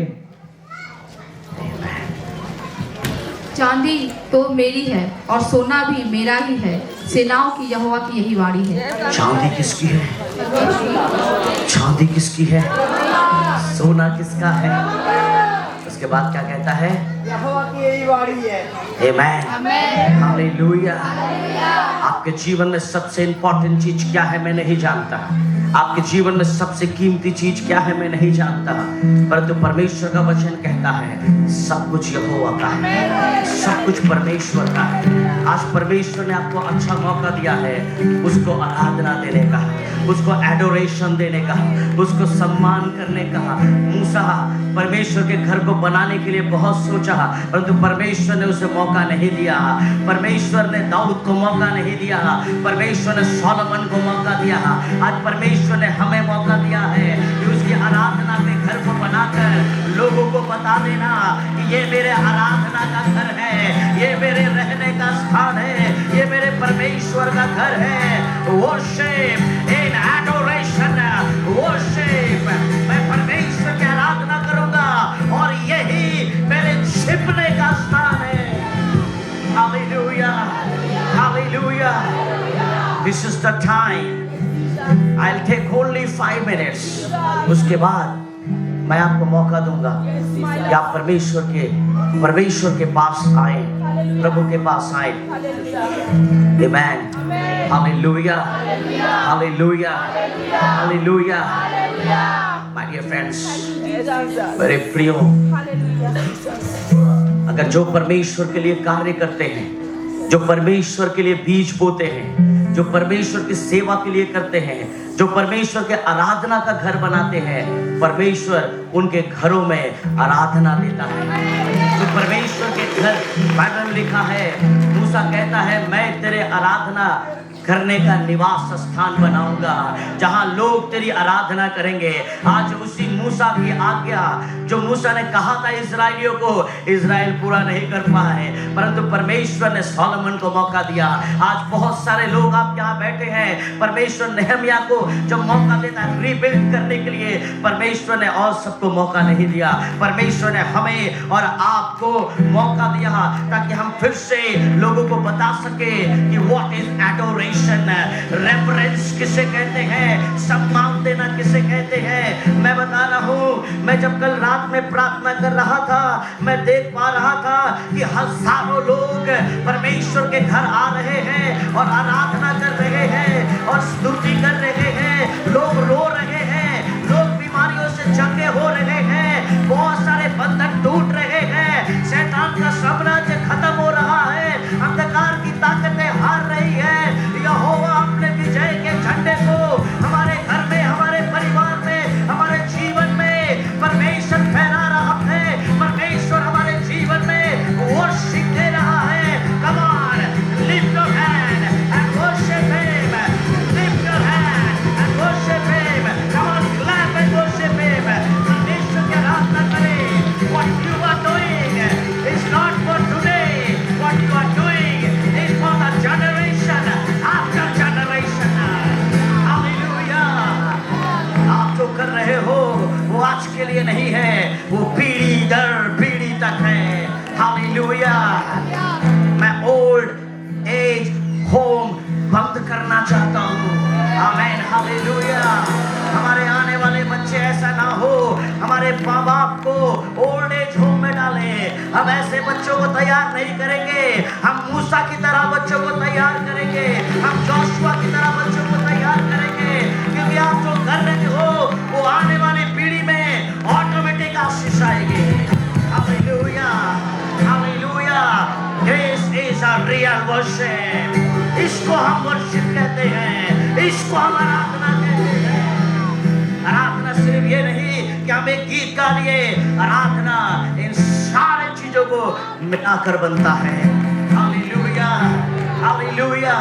चांदी तो मेरी है और सोना भी मेरा ही है, सेनाओं की यहोवा की यही वाणी है। चांदी किसकी है? चांदी किसकी है? सोना किसका है? उसके बाद क्या कहता है? यहोवा की यही वाणी है। आमेन, हालेलुया। आपके जीवन में सबसे इंपॉर्टेंट चीज क्या है मैं नहीं जानता, आपके जीवन में सबसे कीमती चीज क्या है मैं नहीं जानता, परंतु परमेश्वर का वचन कहता है सब कुछ यहोवा का है, सब कुछ परमेश्वर का है। आज परमेश्वर ने आपको अच्छा मौका दिया है उसको आराधना देने का, उसको एडोरेशन देने का, उसको सम्मान करने का। मूसा परमेश्वर के घर को बनाने के लिए बहुत सोचा, परंतु परमेश्वर ने उसे मौका नहीं दिया। परमेश्वर ने दाऊद को मौका नहीं दिया, परमेश्वर ने सोलोमन को मौका दिया। आज परमेश्वर ने हमें मौका दिया है कि उसकी आराधना के घर को बनाकर लोगों को बता देना कि ये मेरे आराधना का घर है, ये मेरे रहने का स्थान है, ये मेरे परमेश्वर का घर है। वर्शिप इन एडोरेशन, वर्शिप, मैं परमेश्वर की आराधना करूंगा और यही मेरे छिपने का स्थान है। Hallelujah, hallelujah. This is the time. I'll take only 5 minutes. उसके बाद मैं आपको मौका दूंगा कि आप परमेश्वर के पास आए, प्रभु के पास आए। Amen. Hallelujah. Hallelujah. Hallelujah. My dear friends, मेरे प्रियो, अगर जो परमेश्वर के लिए कार्य करते हैं, जो परमेश्वर के लिए बीज बोते हैं, जो परमेश्वर की सेवा के लिए करते हैं, जो परमेश्वर के आराधना का घर बनाते हैं, परमेश्वर उनके घरों में आराधना देता है। जो परमेश्वर के घर, बाइबल में लिखा है, मूसा कहता है मैं तेरे आराधना करने का निवास स्थान बनाऊंगा जहां लोग तेरी आराधना करेंगे। आज उसी मूसा की आज्ञा जो मूसा ने कहा था इजराइलियों को, इजराइल पूरा नहीं कर पाए, परंतु परमेश्वर ने सोलोमन को मौका दिया। आज बहुत सारे लोग आप यहाँ बैठे हैं, परमेश्वर नेहमिया को जब मौका देता है रीबिल्ड करने के लिए, परमेश्वर ने और सबको मौका नहीं दिया। परमेश्वर ने हमें और आपको मौका दिया ताकि हम फिर से लोगों को बता सके कि व्हाट इज एडोरेशन, रेफरेंस किसे कहते हैं, सम्मान देना किसे कहते हैं। मैं बता रहा हूँ, मैं जब कल रात में प्रार्थना कर रहा था, मैं देख पा रहा था कि हजारों लोग परमेश्वर के घर आ रहे हैं और आराधना कर रहे हैं और स्तुति कर रहे हैं। लोग रो रहे हैं, लोग बीमारियों से चंगे हो रहे हैं, बहुत सारे बंधन टूट रहे हैं, शैतान का साम्राज्य खत्म हो रहा है, अंधकार की ताकतें हार रही है। यहोवा अपने विजय के झंडे को हमारे घर में, हमारे परिवार में, हमारे जीवन में परमेश्वर फहरा रहा है। परमेश्वर हमारे जीवन में वर्शिप दे रहा है। Come on, lift your hand and worship Him. Lift your hand and worship Him. Come on, clap and worship Him. परमेश्वर की आराधना करें। What you are doing is not for today. What you are doing is for the generation after generation. Hallelujah. आप जो कर रहे हो वो आज के लिए नहीं है, वो पीढ़ी दर पीढ़ी तक है। हालेलुया। मैं ओल्ड एज होम बंद करना चाहता हूँ। आमेन, हालेलुया। हमारे आने वाले बच्चे ऐसा ना हो हमारे माँ बाप को ओल्ड एज होम में डालें। हम ऐसे बच्चों को तैयार नहीं करेंगे, हम मूसा की तरह बच्चों को तैयार करेंगे, हम जोशुआ की तरह बच्चों को तैयार करेंगे, क्योंकि आप जो कर रहे हो वो आने वाली पीढ़ी में ऑटोमेटिक आशीष आएगी। Hallelujah, hallelujah. This is a real worship. इसको हम वर्शिप कहते हैं, इसको हम आराधना कहते हैं। आराधना सिर्फ ये नहीं कि हम एक गीत गा लिए, आराधना इन सारे चीजों को मिलाकर बनता है। Hallelujah, hallelujah.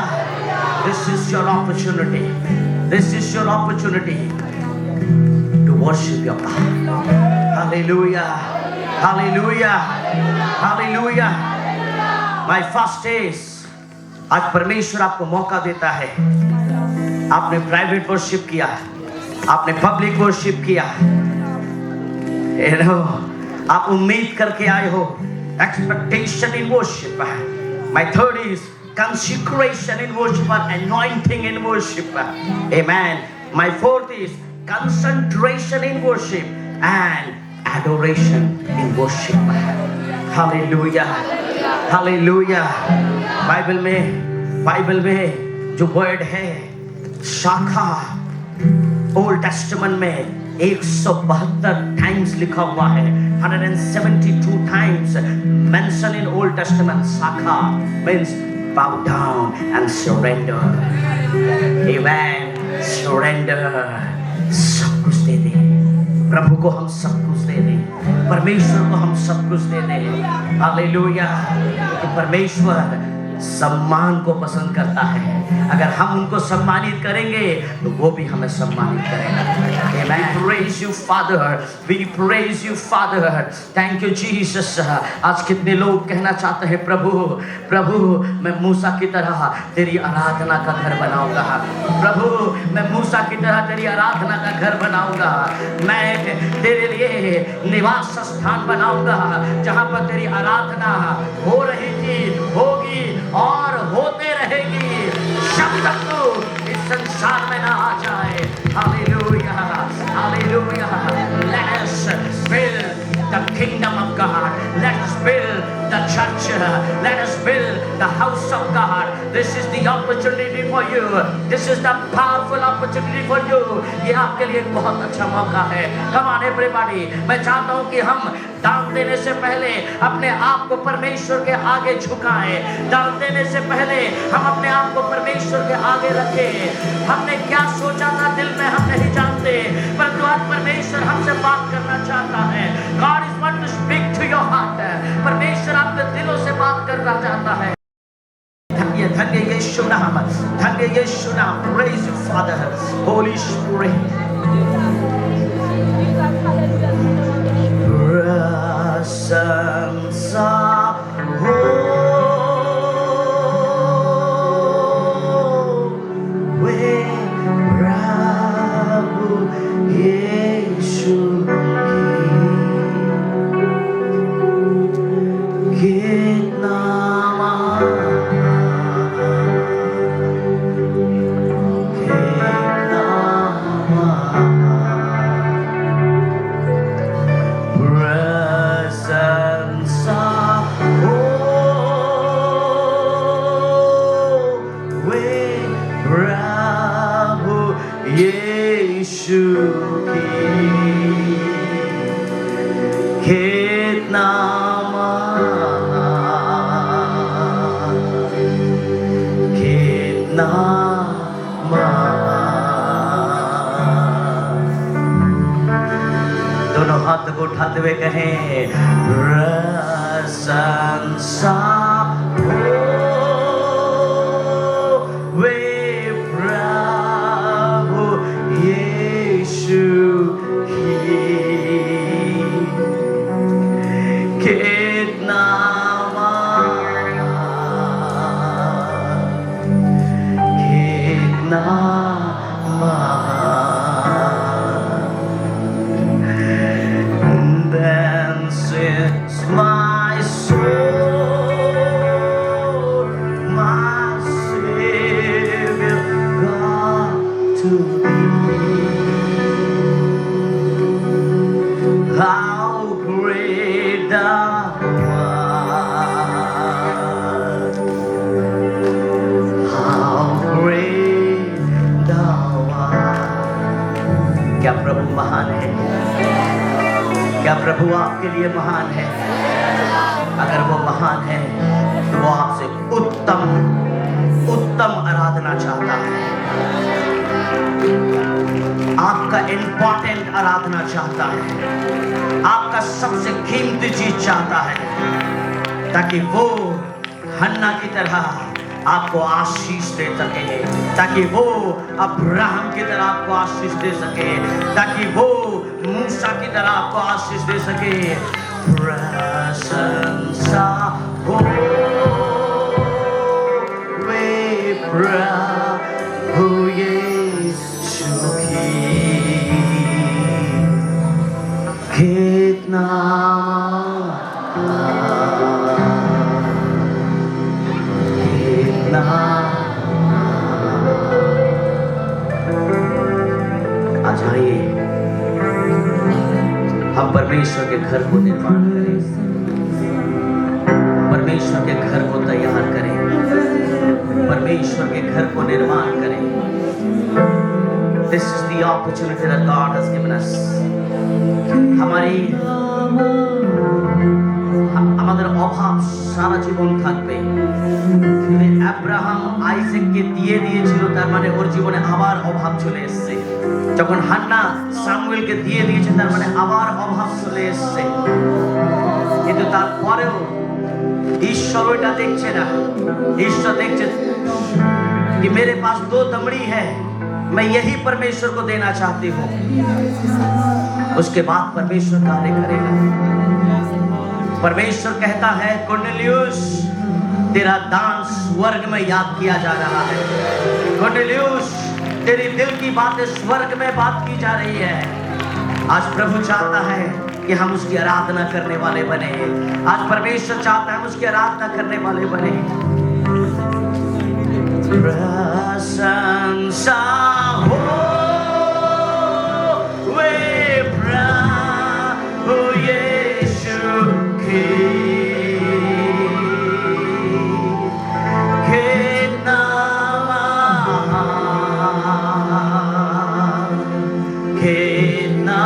This is your opportunity. This is your opportunity to worship your God. Hallelujah, hallelujah, hallelujah. My first is, आज परमेश्वर आपको मौका देता है। आपने प्राइवेट वर्शिप किया, आपने पब्लिक वर्शिप किया, आप उम्मीद करके आए हो expectation in worship. My third is consecration in worship or anointing in worship. Amen. My fourth is concentration in worship and adoration in worship. Hallelujah. Hallelujah. Bible में जो वर्ड है शाखा, ओल्ड टेस्टामेंट में 172 टाइम्स लिखा हुआ है. 172 times mentioned in Old Testament. Sakha means bow down and surrender. Amen. Surrender. सब कुछ दे दे प्रभु को, हम सब कुछ दे दे, परमेश्वर को हम सब कुछ दे दे. हालेलुया. क्योंकि परमेश्वर सम्मान को पसंद करता है. अगर हम उनको सम्मानित करेंगे तो वो भी हमें सम्मानित करेगा. Amen. We praise you Father. We praise you Father. Thank you Jesus. आज कितने लोग कहना चाहते हैं प्रभु प्रभु मैं मूसा की तरह तेरी आराधना का घर बनाऊंगा. प्रभु मैं मूसा की तरह तेरी आराधना का घर बनाऊंगा. मैं तेरे लिए निवास स्थान बनाऊंगा जहां पर तेरी आराधना हो रही थी, होगी और होते रहेगी जब तक तू इस संसार में ना आ जाए. Hallelujah. Hallelujah. Let us build the kingdom of God. Let us build the church. Let us build the house of God. This is the opportunity for you. This is the powerful opportunity for you. ये आपके लिए एक बहुत अच्छा मौका है. Come on everybody. मैं चाहता हूँ कि हम दान देने से पहले अपने आप को परमेश्वर के आगे झुकाएं. दान देने से पहले हम अपने आप को परमेश्वर के आगे रखें. हमने क्या सोचा था दिल में हम नहीं जानते, परंतु आज परमेश्वर हमसे बात करना चाहता है. God is want to speak to your heart. परमेश्वर आपके दिलों से बात करना चाहता है. धन्य धन्य यीशु नाम, धन्य यीशु नाम. Praise you Father, Holy Spirit. प्रशंसा हो वे प्रभु यीशु की. कितना दोनों हाथ को उठाते हुए कहें प्रशंसा हो वे प्रभु यीशु की. कितना कितना my soul, my Savior, God to thee. How great thou art, how great thou art. क्या प्रभु महान है? क्या प्रभु आपके लिए महान है? अगर वो महान है तो वो आपसे उत्तम उत्तम आराधना चाहता है. आपका इंपॉर्टेंट आराधना चाहता है. आपका सबसे कीमती चीज चाहता है, ताकि वो हन्ना की तरह आपको आशीष दे सके, ताकि वो अब्राहम की तरह आपको आशीष दे सके, ताकि वो मूसा की तरह आपको आशीष दे सके. प्रशंसा हो वे प्रभु यीशु की. कितना हम परमेश्वर के घर को निर्माण करें, परमेश्वर के घर को तैयार करें, परमेश्वर के घर को निर्माण करें। This is the opportunity that God has given us. আমাদের অভাব সারা জীবন থাকবে। আব্রাহাম আইজাককে দিয়ে দিয়েছিল, তার মানে ওর জীবনে আবার অভাব চলে এসেছে। যখন হান্না সামুয়েলকে দিয়ে দিয়েছে, তার মানে আবার অভাব চলে এসেছে। কিন্তু তারপরেও ईश्वर ওইটা দেখছে না। ईश्वर देखते कि मेरे पास 2 दमड़ी है, मैं यही परमेश्वर को देना चाहती हूँ। उसके बाद परमेश्वर कार्य करेगा। परमेश्वर कहता है, कॉर्नेलियस तेरा दान स्वर्ग में याद किया जा रहा है। कॉर्नेलियस तेरी दिल की बातें स्वर्ग में बात की जा रही है। आज प्रभु चाहता है कि हम उसकी आराधना करने वाले बने। आज परमेश्वर चाहता है हम उसकी आराधना करने वाले बने। प्रशंसा हो वे प्रभु यीशु की, कितना महान, कितना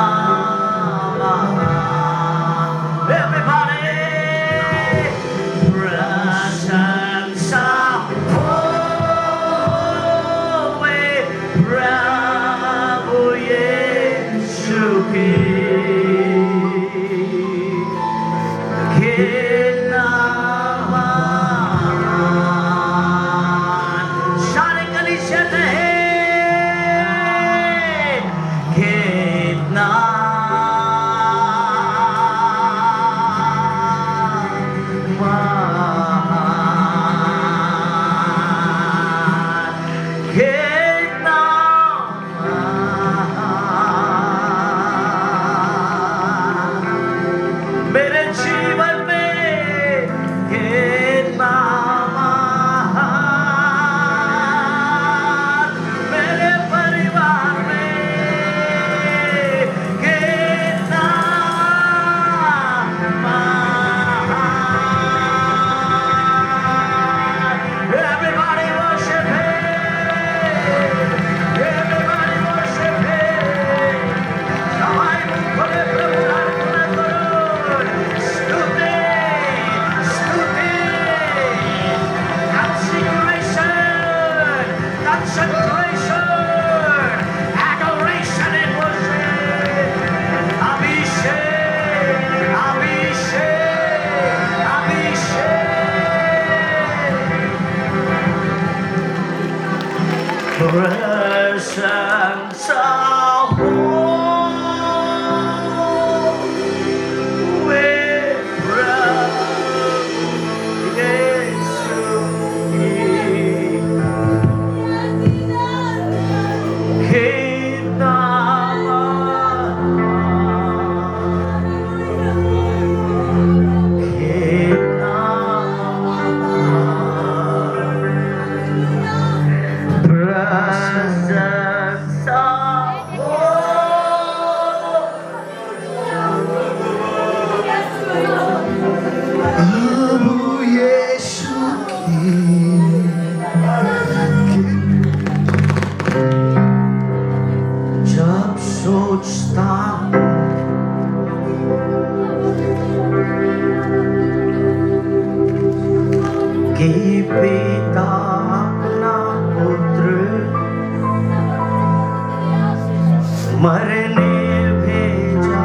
मरने भेजा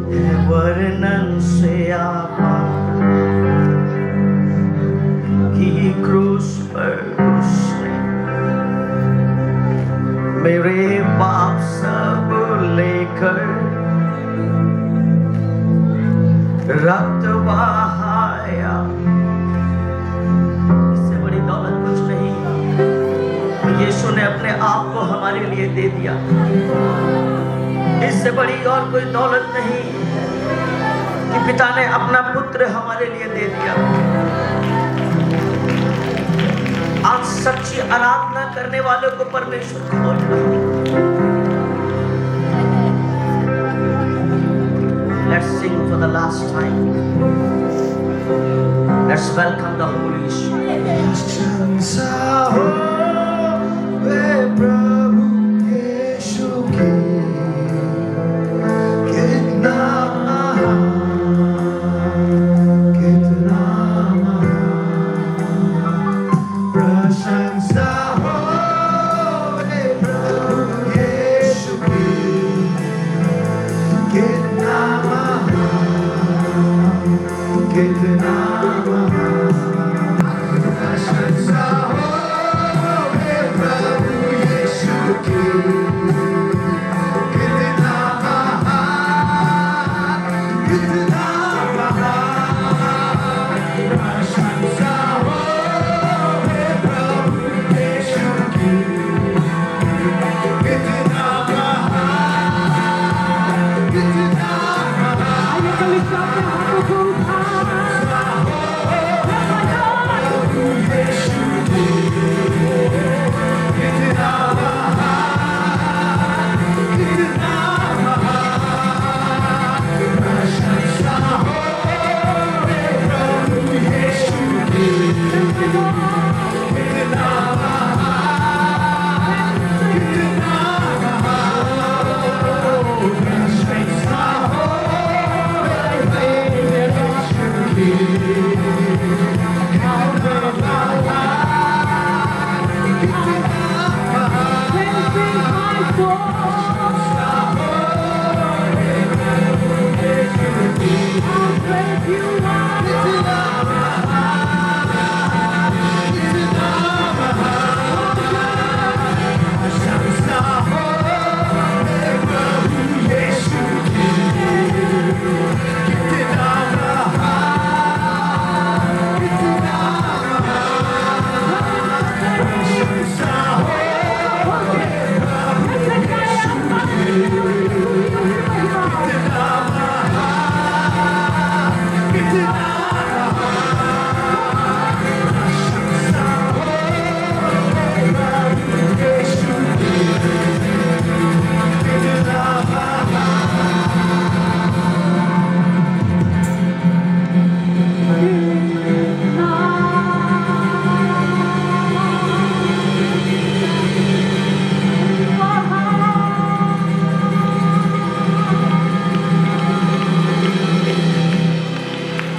है वर्णन से आपा कि क्रूस पर उसने मेरे पाप सब लेकर रक्त बहाया। इससे बड़ी दौलत कुछ नहीं, यीशु ने अपने आप को हमारे लिए दे दिया। इससे बड़ी और कोई दौलत नहीं कि पिता ने अपना पुत्र हमारे लिए दे दिया। आज सच्ची आराधना करने वालों को परमेश्वर खोल रहा है। last time. Let's welcome the Holy Spirit.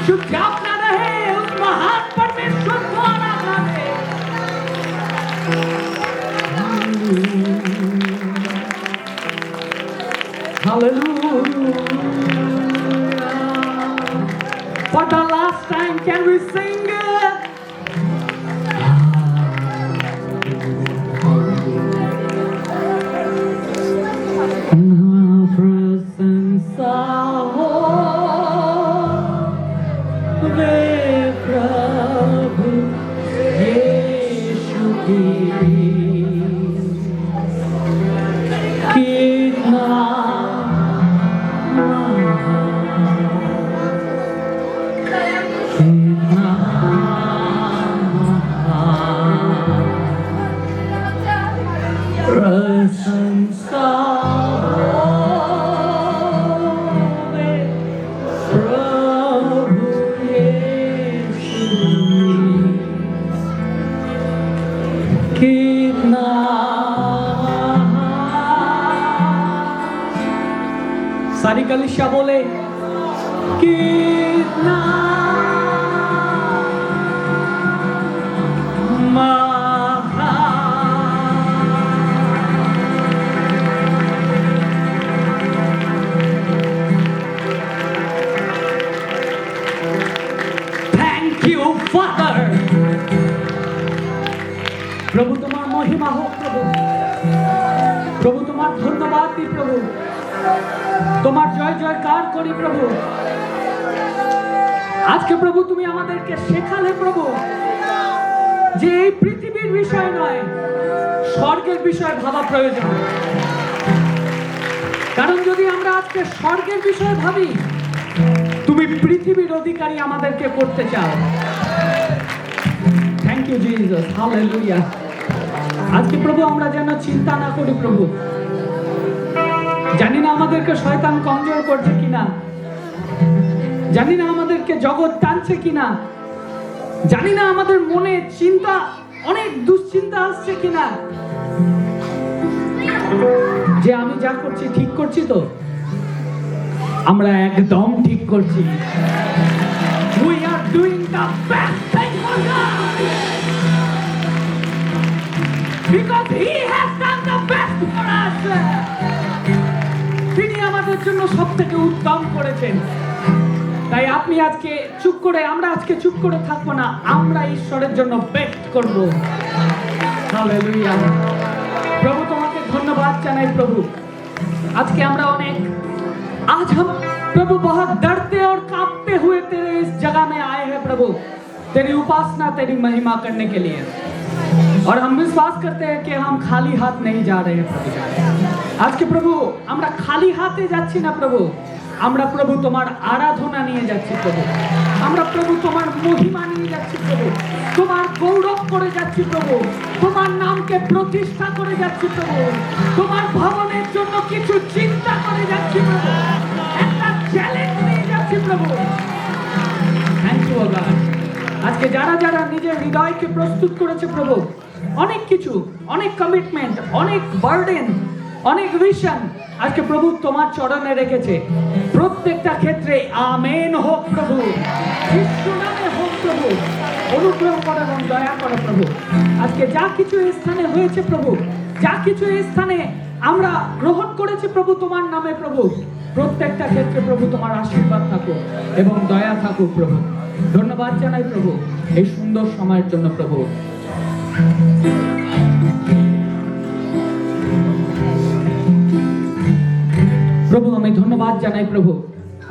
चुपचाप ना रहे, उस महान परमेश्वर को आराधना दे। Hallelujah. For the last time, can we sing it? सारी कलिसिया बोले कितना थैंक यू फादर। प्रभु तुम्हार महिमा हो प्रभु, प्रभु तुम्हार धन्यवाद दी प्रभु, তোমার জয় জয়কার করি প্রভু। আজকে প্রভু তুমি আমাদেরকে শেখালে প্রভু যে এই পৃথিবীর বিষয় নয়, স্বর্গের বিষয় ভাবা প্রয়োজন। কারণ যদি আমরা আজকে স্বর্গের বিষয় ভাবি, তুমি পৃথিবীর অধিকারী আমাদেরকে করতে চাও। Thank you Jesus, hallelujah. আজকে প্রভু আমরা যেন চিন্তা না করি প্রভু, জানি না আমাদেরকে শয়তান কমজোর করছে কিনা, জানি না আমাদেরকে জগৎ টানছে কিনা, জানি না আমাদের মনে চিন্তা, অনেক দুশ্চিন্তা আসছে কিনা, যে আমি যা করছি ঠিক করছি তো। আমরা একদম ঠিক করছি। We are doing the best thing for God. Because He has done the best for us. তিনি আমাদের জন্য সবথেকে উত্তম করেছেন। তাই আপনি আজকে চুপ করে, আমরা আজকে চুপ করে থাকবো না, আমরা ঈশ্বরের জন্য বেস্ট করব। হালেলুয়া। প্রভু তোমাকে ধন্যবাদ জানাই প্রভু। আজকে আমরা অনেক, आज हम प्रभु बहुत डरते और कांपते हुए तेरे इस जगह में आए हैं प्रभु, तेरी उपासना, तेरी महिमा करने के लिए। और हम विश्वास करते हैं कि हम खाली हाथ नहीं जा रहे हैं प्रभु। आज के प्रभु আমরা খালি হাতে যাচ্ছি না প্রভু, আমরা প্রভু তোমার আরাধনা নিয়ে যাচ্ছি প্রভু, আমরা প্রভু তোমার মহিমা নিয়ে যাচ্ছি প্রভু, তোমার গৌরব করে যাচ্ছি প্রভু, তোমার নামকে প্রতিষ্ঠা করে যাচ্ছি প্রভু, তোমার ভবনের জন্য কিছু চিন্তা করে যাচ্ছি প্রভু, একটা চ্যালেঞ্জ নিয়ে যাচ্ছি প্রভু। Thank you God. আজকে যারা যারা নিজের হৃদয়কে প্রস্তুত করেছে প্রভু, অনেক কিছু, অনেক কমিটমেন্ট, অনেক বার্ডেন, অনেক ভিশন আজকে প্রভু তোমার চরণে রেখেছে, প্রত্যেকটা ক্ষেত্রে আমেন হোক প্রভু, যিশু নামে হোক প্রভু। অনুগ্রহ করো এবং দয়া করো প্রভু। আজকে যা কিছু এই স্থানে হয়েছে প্রভু, যা কিছু এই স্থানে আমরা গ্রহণ করেছি প্রভু তোমার নামে প্রভু, প্রত্যেকটা ক্ষেত্রে প্রভু তোমার আশীর্বাদ থাকুক এবং দয়া থাকুক প্রভু। ধন্যবাদ জানাই প্রভু এই সুন্দর সময়ের জন্য প্রভু। প্রভু আমি ধন্যবাদ জানাই প্রভু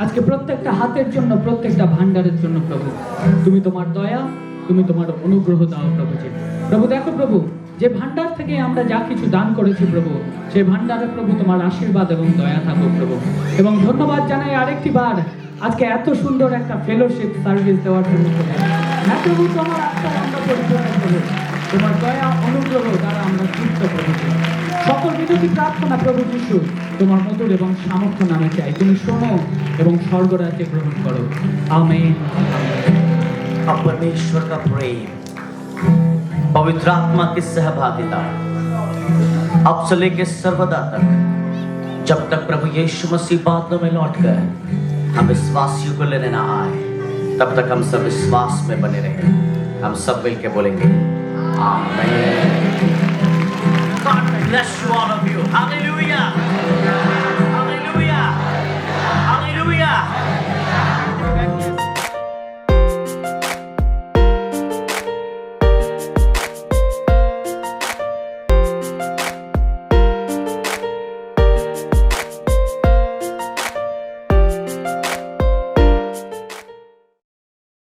আজকে প্রত্যেকটা হাতের জন্য, প্রত্যেকটা ভান্ডারের জন্য প্রভু। তুমি তোমার দয়া, তুমি তোমার অনুগ্রহ দাও প্রভু। প্রভু দেখো প্রভু, যে ভান্ডার থেকে আমরা যা কিছু দান করেছি প্রভু, সেই ভান্ডারে প্রভু তোমার আশীর্বাদ এবং দয়া থাকুক প্রভু। এবং ধন্যবাদ জানাই আরেকটি বার আজকে এত সুন্দর একটা ফেলোশিপ সার্ভিস দেওয়ার জন্য প্রভু। হ্যাঁ প্রভু, তোমার আত্মা আমরা পরিপূর্ণ প্রভু, তোমার দয়া অনুগ্রহ দ্বারা আমরা তৃপ্ত প্রভু। সকল বিনতি প্রার্থনা প্রভু যিশু তোমার মধুর এবং সামর্থ্য নামে চাই, তুমি শোনো এবং স্বর্গরাজ্যে গ্রহণ করো। আমেন। अब परमेश्वर का प्रेम, पवित्र आत्मा की सहभागिता अब से लेके सर्वदा तक, जब तक प्रभु यीशु मसीह बादलों में लौट कर हम विश्वासियों को लेने ना आए, तब तक हम सब विश्वास में बने रहे। हम सब मिलके बोलेंगे आमीन। God bless you.